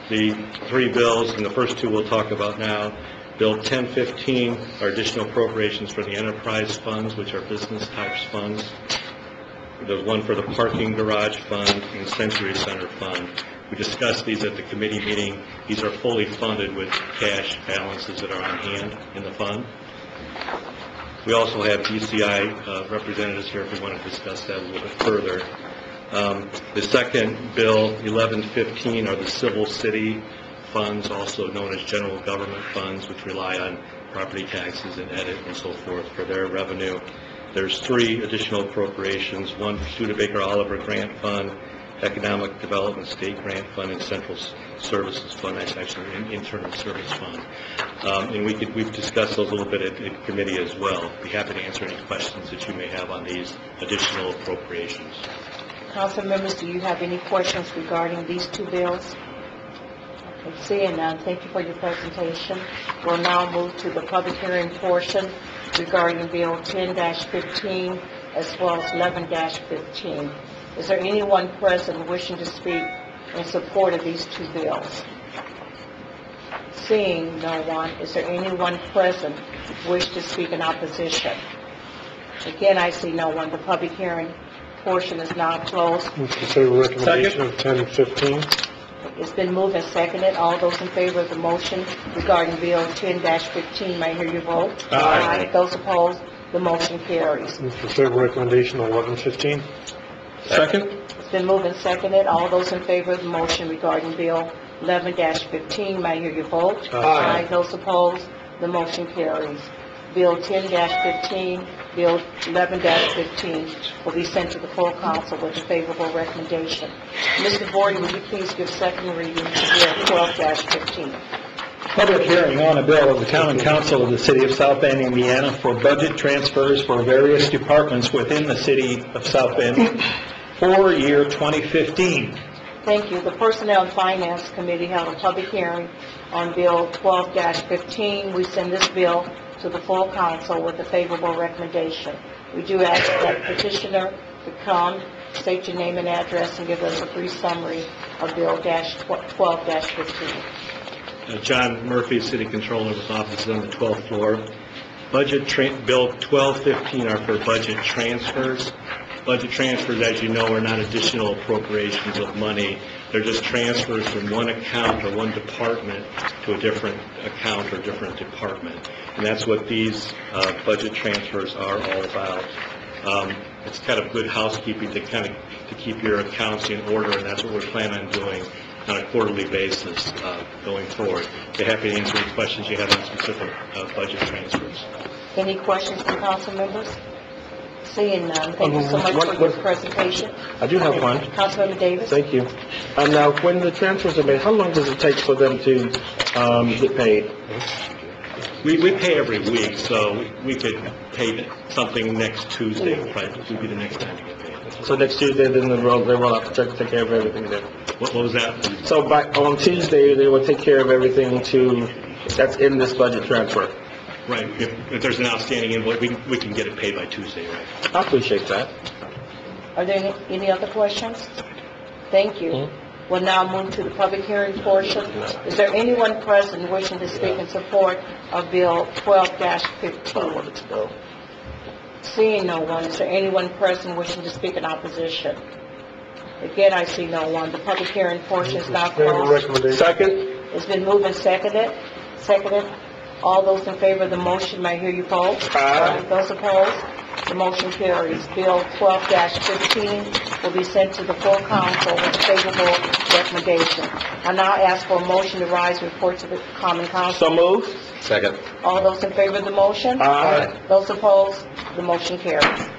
The three bills, and the first two we'll talk about now, Bill 1015 are additional appropriations for the enterprise funds, which are business types funds. There's one for the Parking Garage Fund and Century Center Fund. We discussed these at the committee meeting. These are fully funded with cash balances that are on hand in the fund. We also have DCI representatives here if we want to discuss that a little bit further. The second bill, 1115, are the civil city funds, also known as general government funds, which rely on property taxes and edit and so forth for their revenue. There's three additional appropriations, one for Studebaker Oliver Grant Fund, Economic Development State Grant Fund, and Central Services Fund. That's actually an internal service fund. And we've discussed those a little bit at committee as well. Be happy to answer any questions that you may have on these additional appropriations. Council members, do you have any questions regarding these two bills? Okay, seeing none, thank you for your presentation. We'll now move to the public hearing portion regarding Bill 10-15 as well as 11-15. Is there anyone present wishing to speak in support of these two bills? Seeing no one, is there anyone present wish to speak in opposition? Again, I see no one. The public hearing portion is now closed. Move for favorable recommendation of 10-15. It's been moved and seconded. All those in favor of the motion regarding Bill 10-15, may I hear your vote? Aye. Those opposed, the motion carries. Move for favorable recommendation on 1115. Second? It's been moved and seconded. All those in favor of the motion regarding Bill 11-15, may I hear your vote? Aye. Those opposed, the motion carries. Bill 10-15, Bill 11-15 will be sent to the full council with a favorable recommendation. Mr. Vorey, would you please give second reading to Bill 12-15? Public hearing on a bill of the Common Council of the City of South Bend, Indiana for budget transfers for various departments within the City of South Bend for year 2015. Thank you. The Personnel and Finance Committee held a public hearing on Bill 12-15. We send this bill to the full council with a favorable recommendation. We do ask that petitioner to come, state your name and address, and give us a brief summary of Bill 12-15. John Murphy, City Controller with offices on the 12th floor. Bill 1215 are for budget transfers. Budget transfers, as you know, are not additional appropriations of money. They're just transfers from one account or one department to a different account or different department. And that's what these budget transfers are all about. It's kind of good housekeeping to keep your accounts in order, and that's what we're planning on doing on a quarterly basis going forward. Be happy to answer any questions you have on specific budget transfers. Any questions from council members? Seeing none, thank you so much for your presentation. I do have one. Councilmember Davis? Thank you. Now, when the transfers are made, how long does it take for them to get paid? We pay every week, so we could pay something next Tuesday, would be the next time to get paid. So next Tuesday, then they roll out the check to take care of everything then? What was that? So on Tuesday, they will take care of everything that's in this budget transfer? Right. If there's an outstanding invoice, we can get it paid by Tuesday, right? I appreciate that. Are there any other questions? Thank you. We'll now move to the public hearing portion. Is there anyone present wishing to speak in support of Bill 12-15? Seeing no one, is there anyone present wishing to speak in opposition? Again, I see no one. The public hearing portion is now closed. Second? It's been moved and seconded. All those in favor of the motion, may I hear you vote? Aye. Those opposed? The motion carries. Bill 12-15 will be sent to the full council with a favorable recommendation. I now ask for a motion to rise and report to the common council. So moved. Second. All those in favor of the motion? Aye. Those opposed? The motion carries.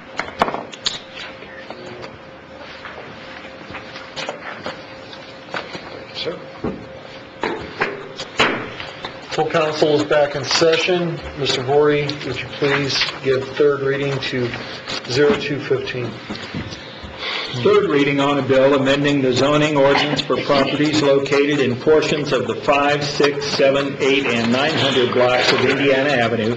Sir. Full council is back in session. Mr. Vorey, would you please give third reading to 0215? Third reading on a bill amending the zoning ordinance for properties located in portions of the 5, 6, 7, 8, and 900 blocks of Indiana Avenue,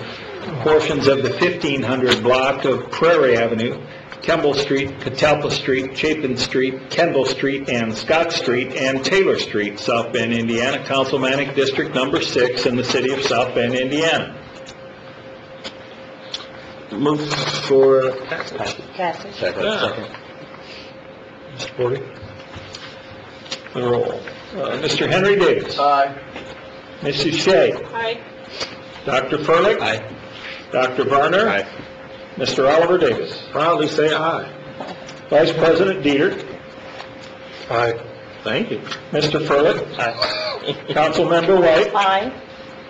portions of the 1500 block of Prairie Avenue, Kemble Street, Catalpa Street, Chapin Street, Kendall Street, and Scott Street, and Taylor Street, South Bend, Indiana, Councilmanic District Number 6 in the City of South Bend, Indiana. Move for passage. Passage. Second. Mr. Vorey? The roll. Mr. Henry Davis. Aye. Mrs. Shea. Aye. Dr. Furlick. Aye. Dr. Varner. Aye. Mr. Oliver Davis. Proudly say aye. Vice President Dieter. Aye. Thank you. Mr. Furlick. Aye. Councilmember White. Aye.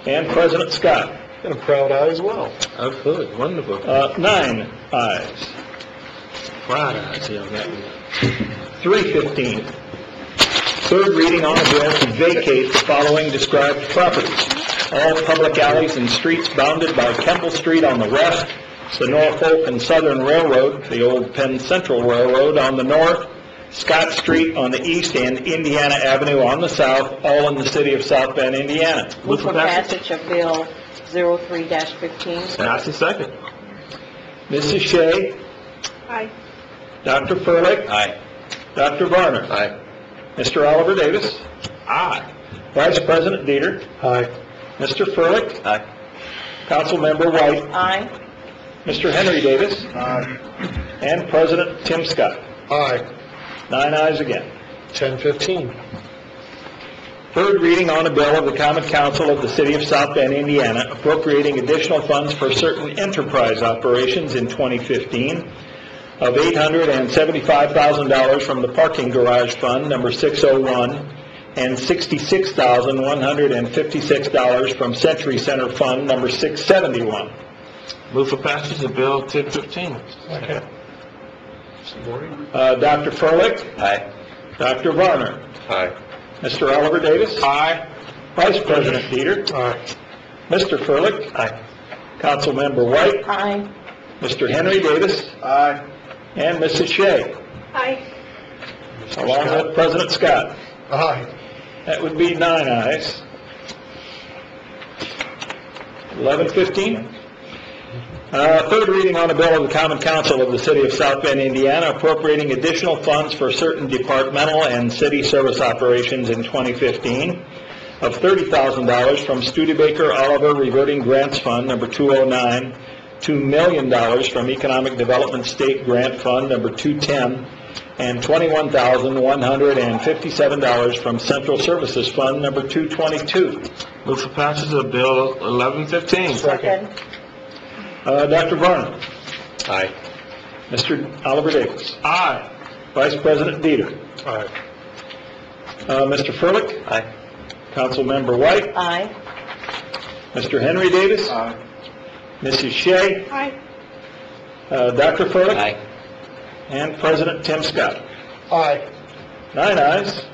And President Scott. And a proud eye as well. Oh, good. Wonderful. 9 ayes. Proud eyes here on that one. 315. Third reading on a bill to vacate the following described properties. All public alleys and streets bounded by Kemble Street on the west, the Norfolk and Southern Railroad, the old Penn Central Railroad on the north, Scott Street on the east, and Indiana Avenue on the south, all in the City of South Bend, Indiana. Move for passage of Bill 03-15. Pass the second. Mrs. Shea. Aye. Dr. Furlick. Aye. Dr. Varner. Aye. Mr. Oliver Davis. Aye. Vice President Dieter. Aye. Mr. Furlick. Aye. Councilmember White. Aye. Mr. Henry Davis. Aye. And President Tim Scott. Aye. 9 ayes again. 1015. Third reading on a bill of the Common Council of the City of South Bend, Indiana, appropriating additional funds for certain enterprise operations in 2015 of $875,000 from the Parking Garage Fund, number 601, and $66,156 from Century Center Fund, number 671. Move for passage of Bill 1015. Second. Dr. Furlick? Aye. Dr. Varner? Aye. Mr. Oliver Davis? Aye. Vice President Dieter? Aye. Mr. Furlick? Aye. Councilmember White? Aye. Mr. Henry Davis? Aye. And Mrs. Shea? Aye. Along with President Scott? Aye. That would be 9 ayes. 11:15. Third reading on a bill of the Common Council of the City of South Bend, Indiana, appropriating additional funds for certain departmental and city service operations in 2015 of $30,000 from Studebaker Oliver Reverting Grants Fund, number 209, $2 million from Economic Development State Grant Fund, number 210, and $21,157 from Central Services Fund, number 222. Move for passage of Bill 1115. Second. Dr. Varner? Aye. Mr. Oliver Davis? Aye. Vice President Dieter? Aye. Mr. Furlick? Aye. Councilmember White? Aye. Mr. Henry Davis? Aye. Mrs. Shea? Aye. Dr. Furlick? Aye. And President Tim Scott? Aye. 9 ayes.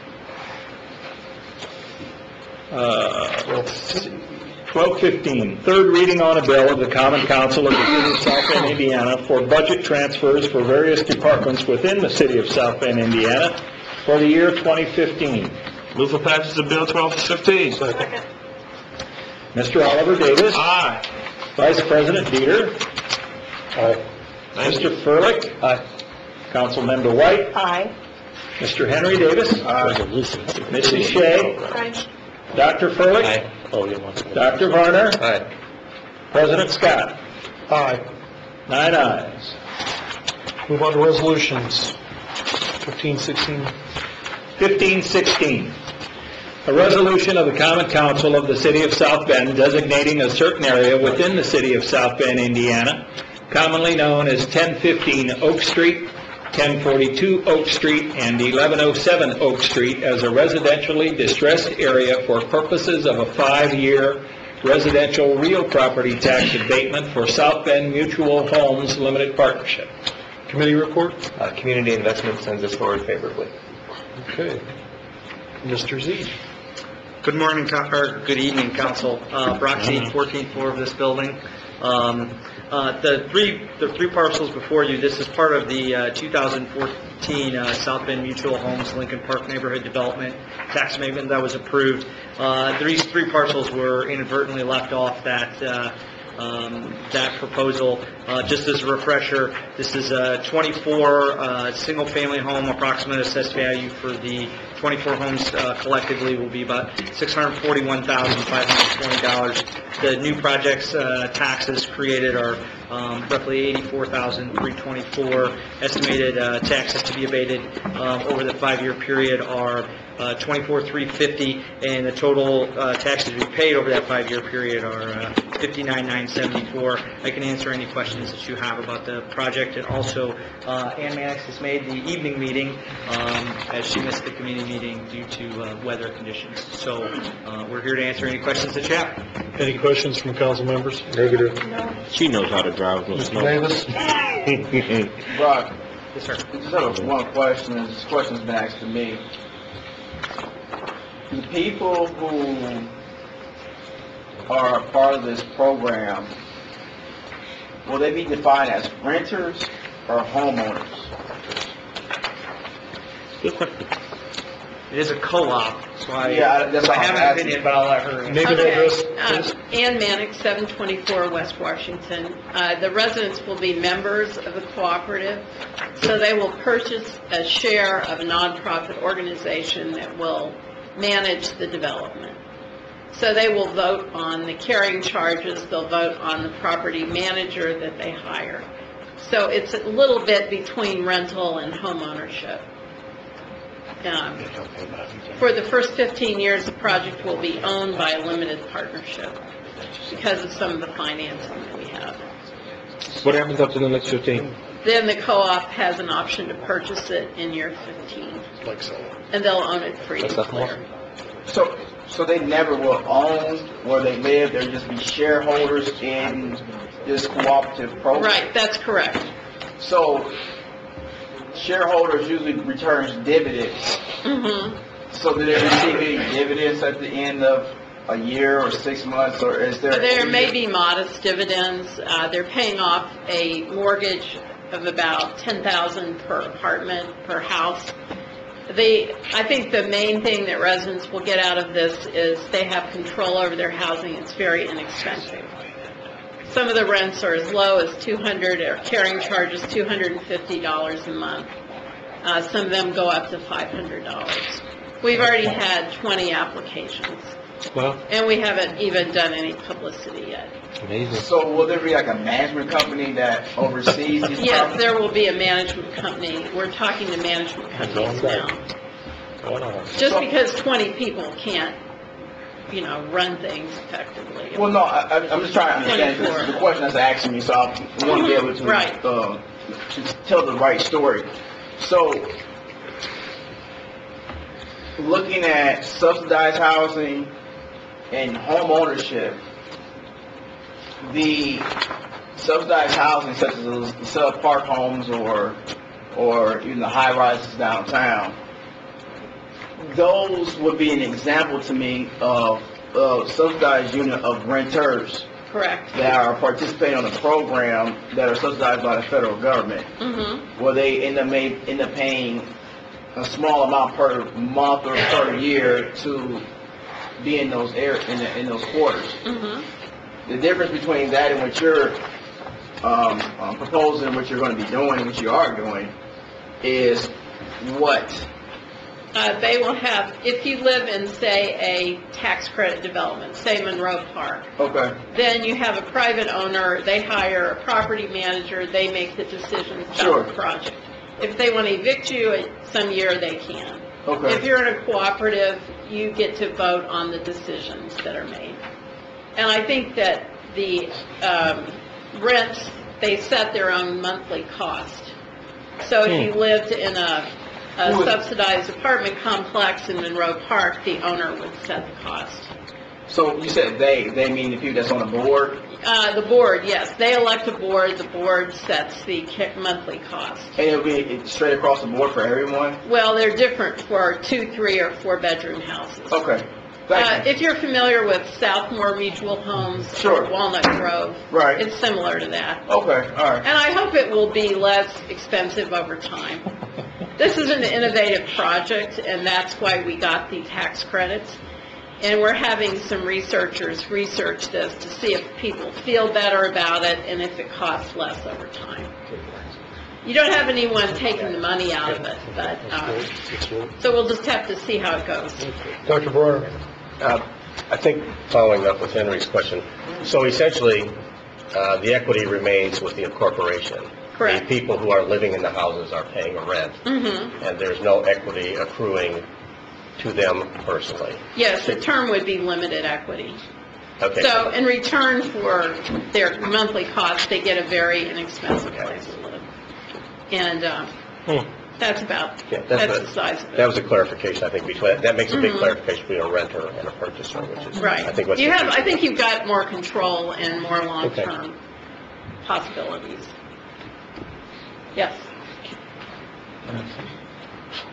12:15. Third reading on a bill of the Common Council of the City of South Bend, Indiana for budget transfers for various departments within the City of South Bend, Indiana for the year 2015. Move for passage of Bill 1215. Second. Mr. Oliver Davis? Aye. Vice President Dieter? Aye. Mr. Furlick? Aye. Councilmember White? Aye. Mr. Henry Davis? Mrs. Shea? Aye. Dr. Furlick? Aye. Dr. Varner? Aye. President Scott? Aye. 9 ayes. Move on to resolutions. 1516. 1516. A resolution of the Common Council of the City of South Bend designating a certain area within the City of South Bend, Indiana, commonly known as 1015 Oak Street, 1042 Oak Street, and 1107 Oak Street as a residentially distressed area for purposes of a 5-year residential real property tax abatement for South Bend Mutual Homes Limited Partnership. Committee report? Community Investment sends us forward favorably. Okay. Mr. Z. Good morning, good evening, Council. Brock Z, 14th floor of this building. The three parcels before you, this is part of the 2014 South Bend Mutual Homes Lincoln Park Neighborhood Development Tax Abatement that was approved. These 3 parcels were inadvertently left off that proposal. Just as a refresher, this is a 24 single-family home. Approximate assessed value for the 24 homes collectively will be about $641,520. The new project's taxes created are roughly $84,324. Estimated taxes to be abated over the 5-year period are $24,350, and the total taxes we paid over that 5-year period are $59,974. I can answer any questions that you have about the project, and also Ann Mannix has made the evening meeting as she missed the committee meeting due to weather conditions. So we're here to answer any questions that you have. Any questions from council members? Negative. No. She knows how to drive. Mr. Davis? Brock, Yes, sir. I just have one question, and this question's been asked to me. The people who are a part of this program, will they be defined as renters or homeowners? Good question. It is a co-op, so I that's why have I'm an asking. opinion, but I'll let her answer. Name and address, please. Ann Mannix, 724 West Washington. The residents will be members of the cooperative, so they will purchase a share of a nonprofit organization that will manage the development. So they will vote on the carrying charges, they'll vote on the property manager that they hire. So it's a little bit between rental and home ownership. For the first 15 years, the project will be owned by a limited partnership because of some of the financing that we have. What happens up to the next 15? Then the co-op has an option to purchase it in year 15. Like so. And they'll own it free and clear. So they never will own where they live, they'll just be shareholders in this cooperative program? Right, that's correct. So shareholders usually returns dividends. Mm-hmm. So do they receive any dividends at the end of a year or 6 months, or is there? There may be modest dividends. They're paying off a mortgage of about $10,000 per apartment, per house. I think the main thing that residents will get out of this is they have control over their housing. It's very inexpensive. Some of the rents are as low as $200, or carrying charges $250 a month. Some of them go up to $500. We've already had 20 applications. Well, and we haven't even done any publicity yet. Amazing. So will there be like a management company that oversees these? Yes, there will be a management company. We're talking to management companies now. Just because 20 people can't, run things effectively. Well, no, I'm just trying to understand. This is the question that's asking me, so I want to be able to, to tell the right story. So, looking at subsidized housing and home ownership, the subsidized housing, such as the sub-park homes or even the high-rises downtown, those would be an example to me of a subsidized unit of renters. Correct. That are participating on a program that are subsidized by the federal government, where they end up paying a small amount per month or per year to be in those in those quarters. The difference between that and what you're proposing, what you're going to be doing, what you are doing, is what? They will have, if you live in, say, a tax credit development, say Monroe Park. Okay. Then you have a private owner, they hire a property manager, they make the decisions about the project. If they want to evict you some year, they can. Okay. If you're in a cooperative, you get to vote on the decisions that are made. And I think that the rents, they set their own monthly cost. So if you lived in a subsidized apartment complex in Monroe Park, the owner would set the cost. So you said they mean the people that's on the board? The board, yes. They elect a board. The board sets the monthly cost. And it'll be straight across the board for everyone? Well, they're different for 2, 3, or 4-bedroom houses. Okay. Thank you. If you're familiar with Southmore Mutual Homes or Walnut Grove, it's similar to that. Okay, all right. And I hope it will be less expensive over time. This is an innovative project, and that's why we got the tax credits. And we're having some researchers research this to see if people feel better about it and if it costs less over time. You don't have anyone taking the money out of it, but so we'll just have to see how it goes. Dr. Broder. I think following up with Henry's question, so essentially the equity remains with the corporation. Correct. The people who are living in the houses are paying a rent, and there's no equity accruing to them personally. Yes, the term would be limited equity. Okay. So in return for their monthly costs, they get a very inexpensive place to live. And that's about, that's the size of it. That was a clarification, I think, between, that makes a big clarification between a renter and a purchaser, which is, right. I think what's I think you've got more control and more long-term possibilities. Yes.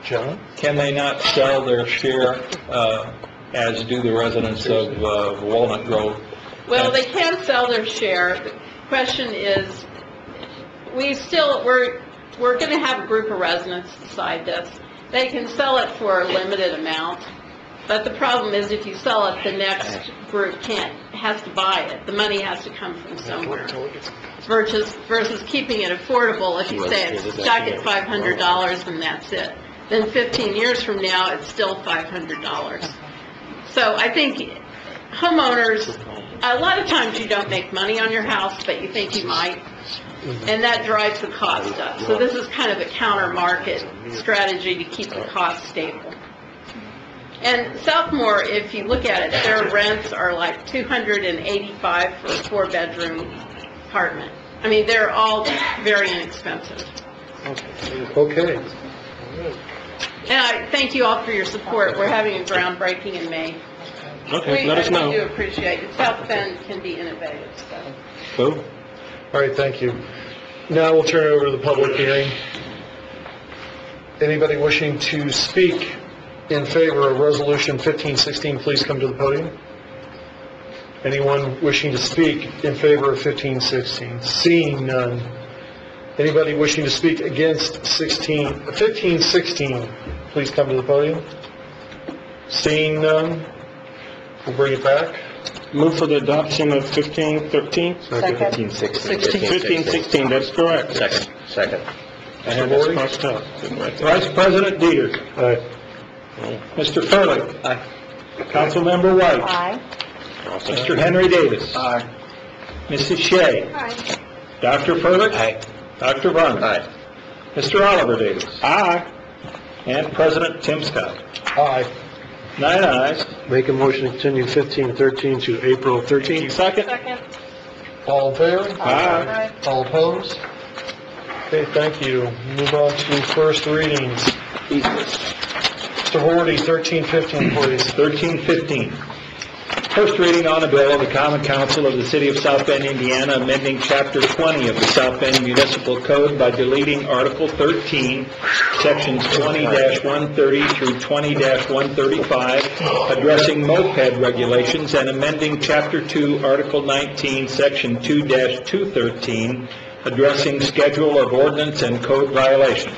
John? Can they not sell their share, as do the residents of Walnut Grove? Well, they can sell their share. The question is, we're going to have a group of residents decide this. They can sell it for a limited amount, but the problem is if you sell it, the next group has to buy it. The money has to come from somewhere. Versus keeping it affordable, if you say it's stuck at $500 and that's it. Then 15 years from now, it's still $500. So I think homeowners, a lot of times you don't make money on your house, but you think you might, and that drives the cost up. So this is kind of a counter-market strategy to keep the cost stable. And Southmore, if you look at it, their rents are like $285 for a 4-bedroom apartment. I mean, they're all very inexpensive. Okay. And I thank you all for your support. We're having a groundbreaking in May. Okay, let us know. We do appreciate it. South Bend can be innovative, so. Cool. All right, thank you. Now we'll turn it over to the public hearing. Anybody wishing to speak in favor of Resolution 1516, please come to the podium. Anyone wishing to speak in favor of 1516? Seeing none. Anybody wishing to speak against 1516, please come to the podium. Seeing none, we'll bring it back. Move for the adoption of 1513? Second. 1516, that's correct. Second. I have this crossed out. Vice President Dieter. Aye. Mr. Furley. Aye. Councilmember White. Aye. Mr. Henry Davis. Aye. Mrs. Shea. Aye. Dr. Furley. Aye. Dr. Varner. Aye. Mr. Oliver Davis. Aye. And President Tim Scott. Aye. 9 ayes. Make a motion to continue 1513 to April 13th. Second. Second. All in favor? Aye. All opposed? Okay, thank you. Move on to first readings. Mr. Horty, 1315, please. 1315. First reading on a bill of the Common Council of the City of South Bend, Indiana, amending Chapter 20 of the South Bend Municipal Code by deleting Article 13, Sections 20-130 through 20-135, addressing moped regulations, and amending Chapter 2, Article 19, Section 2-213, addressing schedule of ordinance and code violations.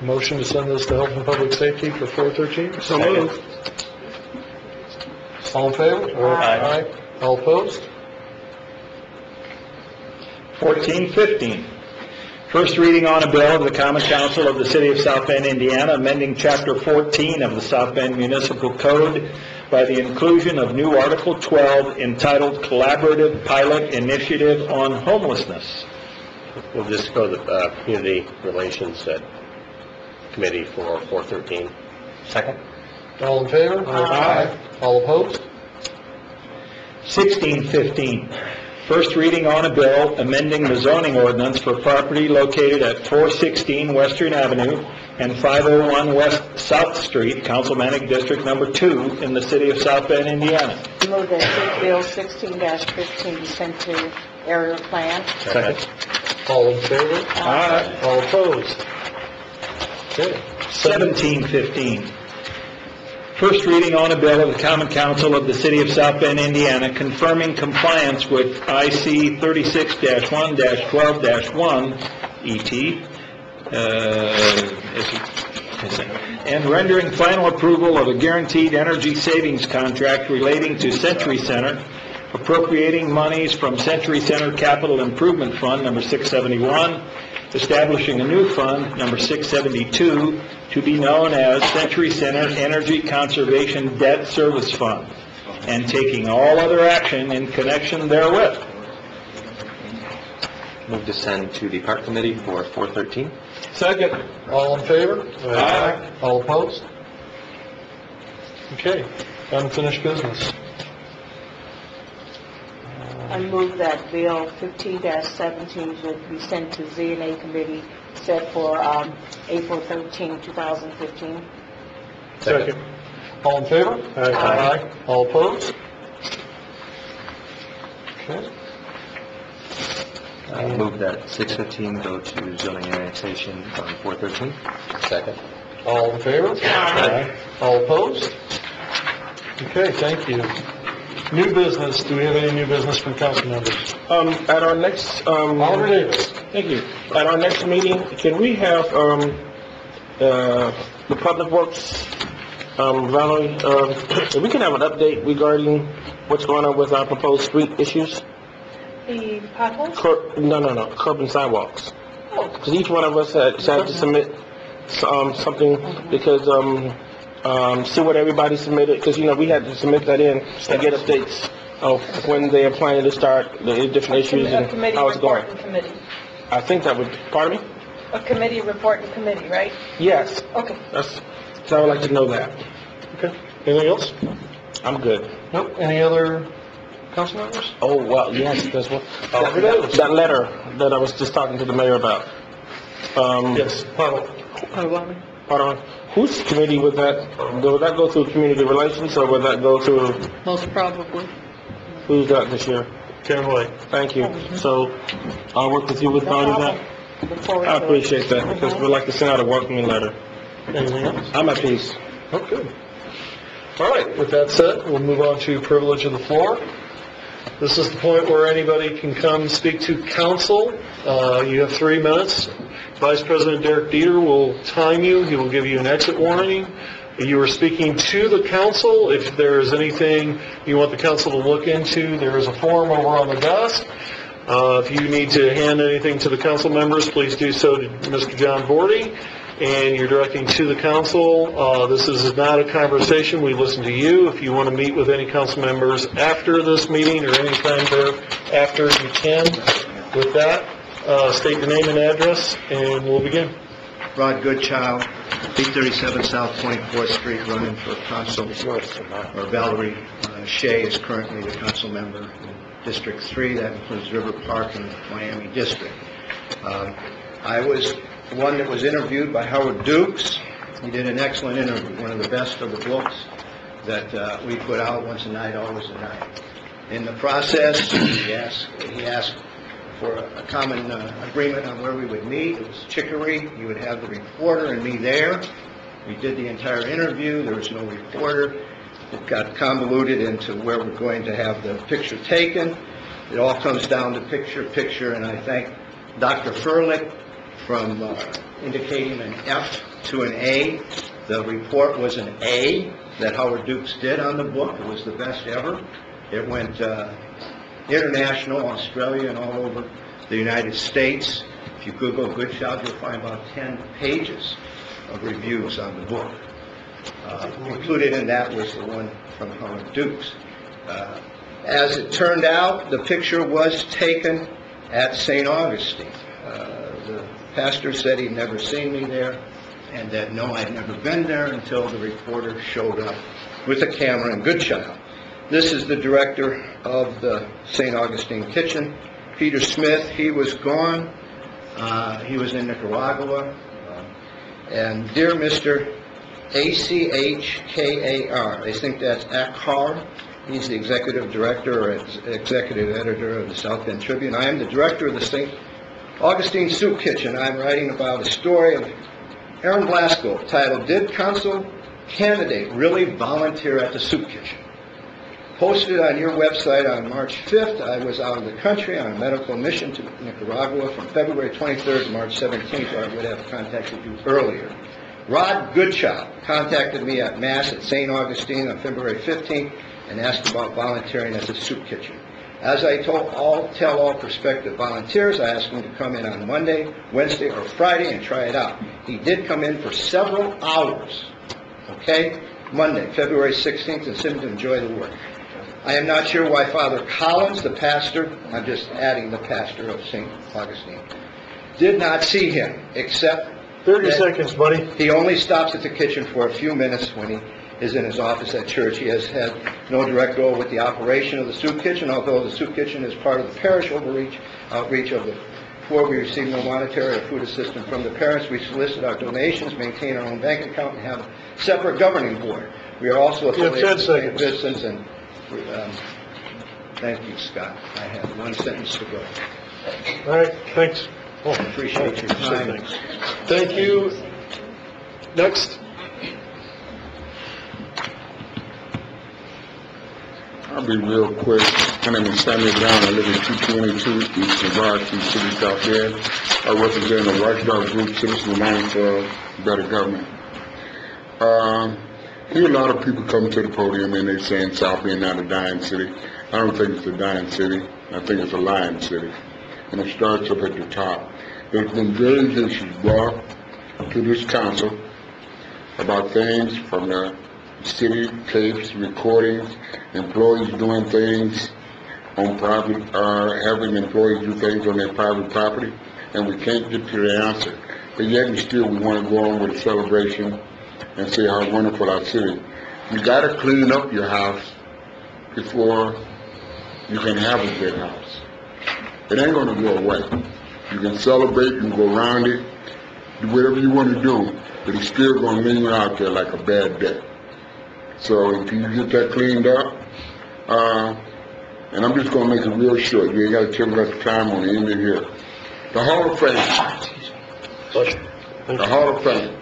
Motion to send this to Health and Public Safety for 413? So moved. All in favor? Aye. All opposed? 1415. First reading on a bill of the Common Council of the City of South Bend, Indiana, amending Chapter 14 of the South Bend Municipal Code by the inclusion of new Article 12 entitled Collaborative Pilot Initiative on Homelessness. We'll just go to the Community Relations Committee for 413. Second. All in favor? Aye. All opposed? 1615. First reading on a bill amending the zoning ordinance for property located at 416 Western Avenue and 501 West South Street, Councilmanic District Number 2 in the city of South Bend, Indiana. Move that Bill 16-15 be sent to area plan. Second. All in favor? Aye. All opposed? Okay. 1715. First reading on a bill of the Common Council of the City of South Bend, Indiana, confirming compliance with IC 36-1-12-1 ET, and rendering final approval of a guaranteed energy savings contract relating to Century Center, appropriating monies from Century Center Capital Improvement Fund, number 671, establishing a new fund, number 672, to be known as Century Center Energy Conservation Debt Service Fund, and taking all other action in connection therewith. Move to send to the Park Committee for 413. Second. All in favor? Aye. All opposed? Okay, unfinished business. I move that Bill 15-17 should be sent to Z&A Committee set for April 13, 2015. Second. All in favor? Aye. All opposed? Okay. I move that 615 go to zoning annexation on 413. Second. All in favor? Aye. All opposed? Okay, thank you. New business, do we have any new business from council members? At our next, Oliver Davis. Thank you. At our next meeting, can we have, the Public Works, Valerie, if we can have an update regarding what's going on with our proposed street issues? The potholes? No, curb and sidewalks. Because each one of us had to submit something, because see what everybody submitted, because, we had to submit that in and get updates of when they are planning to start, the different issues and how it's going. Committee. I think that would, pardon me? A committee report in committee, right? Yes. Okay. So I would like to know that. Okay. Anything else? I'm good. Nope. Any other council members? Oh, well, yes, there's one. Oliver Davis. That letter that I was just talking to the mayor about. Yes, Pardon? Whose committee would that go through community relations, or would that go through? Most probably. Who's that this year? Karen White. Thank you. So I'll work with you with part of that. I appreciate that, because we'd like to send out a welcoming letter. Anything else? I'm at peace. Oh, good. All right, with that said, we'll move on to privilege of the floor. This is the point where anybody can come speak to council. You have 3 minutes. Vice President Derek Dieter will time you. He will give you an exit warning. You are speaking to the council. If there is anything you want the council to look into, there is a form over on the desk. If you need to hand anything to the council members, please do so to Mr. John Bordy. And you're directing to the council. This is not a conversation. We listen to you. If you want to meet with any council members after this meeting or any time thereafter, you can. With that, state your name and address, and we'll begin. Rod Goodchild, 837 South 24th Street, running for council. Or Valerie Shea is currently the council member in District 3. That includes River Park and Miami District. I was the one that was interviewed by Howard Dukes. He did an excellent interview, one of the best of the books that we put out, Once a Night, Always a Night. In the process, he asked for a common agreement on where we would meet. It was Chicory. You would have the reporter and me there. We did the entire interview. There was no reporter. It got convoluted into where we're going to have the picture taken. It all comes down to picture, and I thank Dr. Furlick from indicating an F to an A. The report was an A that Howard Dukes did on the book. It was the best ever. It went international, Australia, and all over the United States. If you Google Goodchild, you'll find about 10 pages of reviews on the book. Included in that was the one from Howard Dukes. As it turned out, the picture was taken at St. Augustine. The pastor said he'd never seen me there, and that no, I'd never been there until the reporter showed up with a camera in Goodchild. This is the director of the St. Augustine Kitchen, Peter Smith. He was gone. He was in Nicaragua. And dear Mr. Achkar, I think that's Akhar. He's the executive director or executive editor of the South Bend Tribune. I am the director of the St. Augustine Soup Kitchen. I'm writing about a story of Aaron Blasco titled, Did Council Candidate Really Volunteer at the Soup Kitchen? Posted on your website on March 5th. I was out of the country on a medical mission to Nicaragua from February 23rd to March 17th, or I would have contacted you earlier. Rod Goodchild contacted me at Mass at St. Augustine on February 15th and asked about volunteering at the soup kitchen. As I tell all prospective volunteers, I asked them to come in on Monday, Wednesday, or Friday and try it out. He did come in for several hours, okay? Monday, February 16th, and seemed to enjoy the work. I am not sure why Father Collins, the pastor, I'm just adding the pastor of St. Augustine, did not see him, except 30 seconds, buddy. He only stops at the kitchen for a few minutes when he is in his office at church. He has had no direct role with the operation of the soup kitchen, although the soup kitchen is part of the parish outreach of the poor. We receive no monetary or food assistance from the parents. We solicit our donations, maintain our own bank account, and have a separate governing board. We are also affiliated with St. Vincent's, and thank you, Scott. I have one sentence to go. All right, thanks. Appreciate your time. Thank you. Next. I'll be real quick. My name is Samuel Brown. I live in 222 East Navarre, City, South Bend. I represent a watchdog group, Citizens United for Better Government. Here a lot of people come to the podium and they're saying South Bend not a dying city. I don't think it's a dying city. I think it's a lying city. And it starts up at the top. There's been various issues brought to this council about things from the city, tapes, recordings, employees doing things on private, having employees do things on their private property, and we can't get to the answer. But yet and still we want to go on with the celebration and say how wonderful our city. You gotta clean up your house before you can have a good house. It ain't gonna go away. You can celebrate, you can go around it, do whatever you want to do, but it's still gonna linger out there like a bad day. So if you get that cleaned up, and I'm just gonna make it real short, you ain't gotta tell me about the time on the end of here. The Hall of Fame. The Hall of Fame.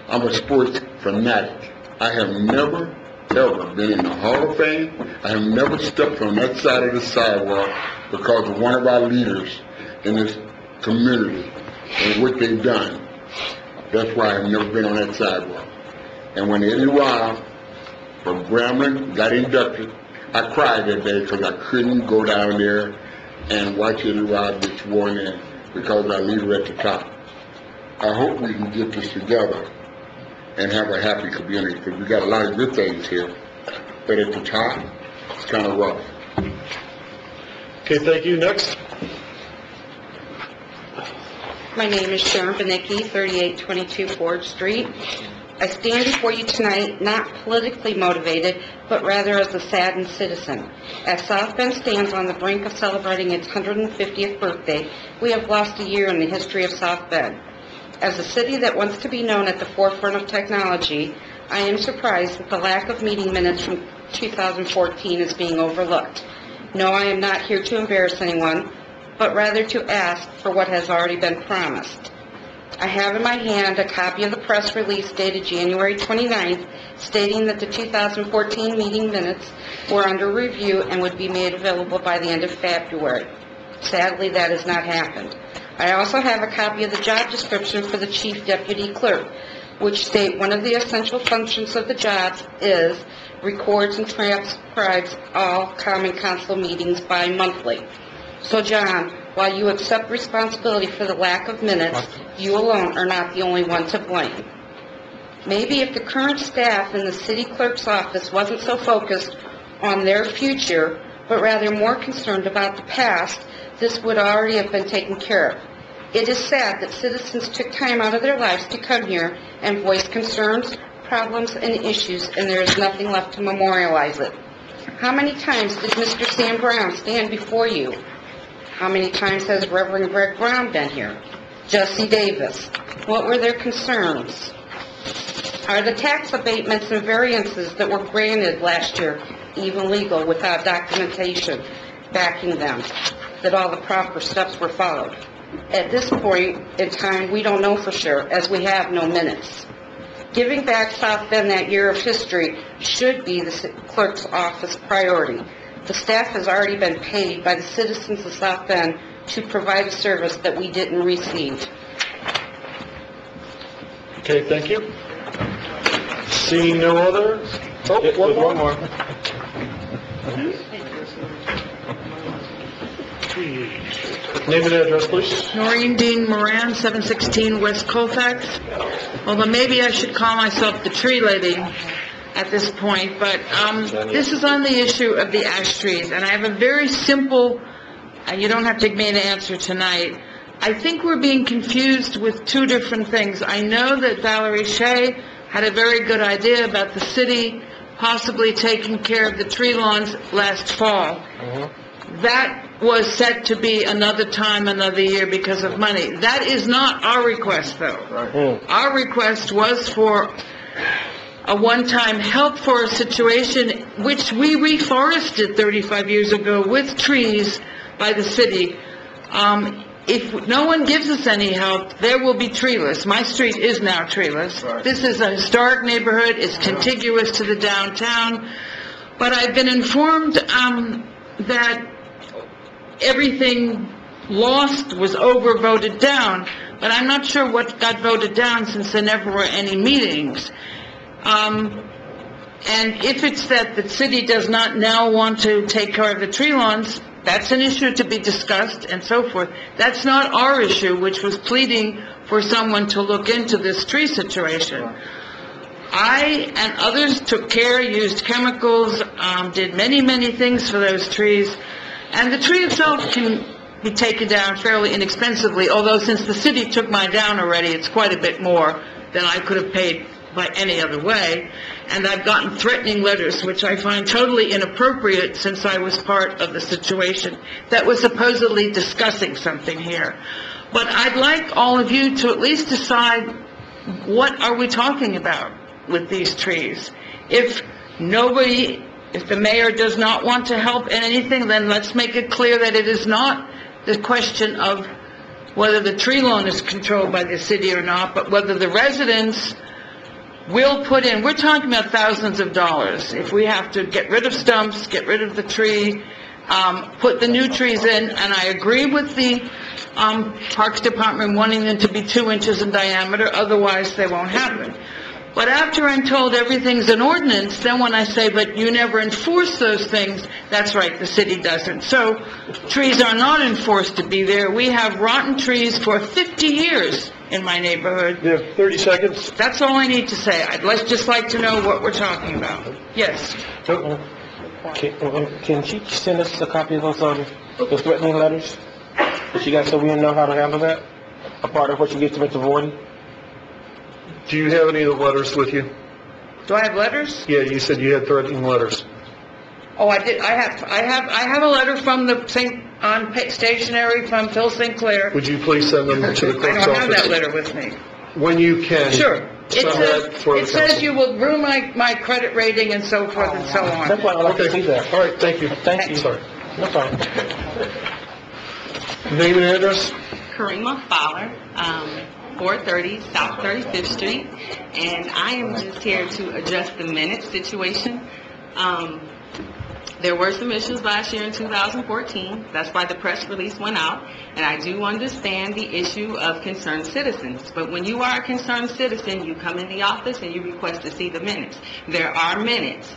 I'm a sports fanatic. I have never, ever been in the Hall of Fame. I have never stepped on that side of the sidewalk because of one of our leaders in this community and what they've done. That's why I've never been on that sidewalk. And when Eddie Robb from Grambling got inducted, I cried that day because I couldn't go down there and watch Eddie Robb get sworn in because our leader at the top. I hope we can get this together and have a happy community, because we got a lot of good things here, but at the top, it's kind of rough. Okay, thank you. Next. My name is Sharon Benicki, 3822 Ford Street. I stand before you tonight not politically motivated, but rather as a saddened citizen. As South Bend stands on the brink of celebrating its 150th birthday, we have lost a year in the history of South Bend. As a city that wants to be known at the forefront of technology, I am surprised that the lack of meeting minutes from 2014 is being overlooked. No, I am not here to embarrass anyone, but rather to ask for what has already been promised. I have in my hand a copy of the press release dated January 29th stating that the 2014 meeting minutes were under review and would be made available by the end of February. Sadly, that has not happened. I also have a copy of the job description for the Chief Deputy Clerk, which state one of the essential functions of the job is records and transcribes all Common Council meetings bi-monthly. So, John, while you accept responsibility for the lack of minutes, you alone are not the only one to blame. Maybe if the current staff in the city clerk's office wasn't so focused on their future, but rather more concerned about the past, this would already have been taken care of. It is sad that citizens took time out of their lives to come here and voice concerns, problems, and issues, and there is nothing left to memorialize it. How many times did Mr. Sam Brown stand before you? How many times has Reverend Greg Brown been here? Jesse Davis. What were their concerns? Are the tax abatements and variances that were granted last year even legal without documentation backing them, that all the proper steps were followed? At this point in time, we don't know for sure, as we have no minutes. Giving back South Bend that year of history should be the clerk's office priority. The staff has already been paid by the citizens of South Bend to provide a service that we didn't receive. Okay, thank you. Seeing no other? Oh, one more. Name and address, please. Noreen Dean Moran, 716 West Colfax. Although maybe I should call myself the tree lady at this point, but this is on the issue of the ash trees, and I have a very simple, you don't have to give me an answer tonight. I think we're being confused with two different things. I know that Valerie Shea had a very good idea about the city possibly taking care of the tree lawns last fall. That was set to be another time, another year because of money. That is not our request, though. Our request was for a one-time help for a situation which we reforested 35 years ago with trees by the city. If no one gives us any help, there will be treeless. My street is now treeless. This is a historic neighborhood. It's contiguous to the downtown. But I've been informed that everything lost was voted down. But I'm not sure what got voted down since there never were any meetings. And if it's that the city does not now want to take care of the tree lawns, that's an issue to be discussed and so forth. That's not our issue, which was pleading for someone to look into this tree situation. I and others took care, used chemicals, did many, many things for those trees, and the tree itself can be taken down fairly inexpensively, although since the city took mine down already, it's quite a bit more than I could have paid by any other way. And I've gotten threatening letters, which I find totally inappropriate since I was part of the situation that was supposedly discussing something here. But I'd like all of you to at least decide, what are we talking about with these trees? If the mayor does not want to help in anything, then let's make it clear that it is not the question of whether the tree lawn is controlled by the city or not, but whether the residents will put in, we're talking about thousands of dollars. If we have to get rid of stumps, get rid of the tree, put the new trees in, and I agree with the Parks Department wanting them to be 2 inches in diameter, otherwise they won't happen. But after I'm told everything's an ordinance, then when I say, but you never enforce those things, that's right, the city doesn't. So trees are not enforced to be there. We have rotten trees for 50 years in my neighborhood. You have 30 seconds. That's all I need to say. I'd just like to know what we're talking about. Yes. Can she send us a copy of those threatening letters? She got, so we know how to handle that? A part of what you get to Mr. Vorty? Do you have any of the letters with you? Do I have letters? Yeah, you said you had threatening letters. Oh, I did. I have a letter from the stationery from Phil St. Clair. Would you please send them to the clerk's office? I don't have that letter with me. When you can. Sure. It says council. you will ruin my credit rating and so forth and so on. That's why I like to see that. All right, thank you. Thank you. Sorry. No problem. Name and address? Karima Fowler, 430 South 35th Street, and I am just here to address the minutes situation. There were some issues last year in 2014. That's why the press release went out. And I do understand the issue of concerned citizens. But when you are a concerned citizen, you come in the office and you request to see the minutes. There are minutes.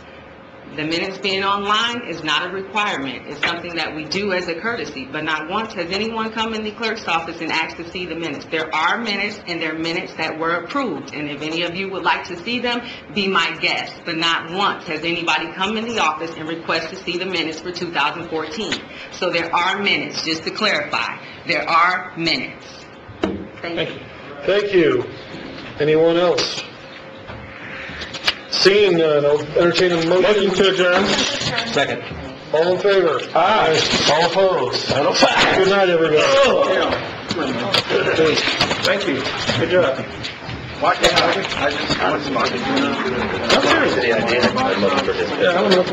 The minutes being online is not a requirement. It's something that we do as a courtesy. But not once has anyone come in the clerk's office and asked to see the minutes. There are minutes, and they're minutes that were approved. And if any of you would like to see them, be my guest. But not once has anybody come in the office and request to see the minutes for 2014. So there are minutes, just to clarify. There are minutes. Thank you. Thank you. Anyone else? Seeing none, I'll entertain a motion to adjourn. Second. All in favor? Aye. All opposed? Good night, everybody. Thank you. Good job. I just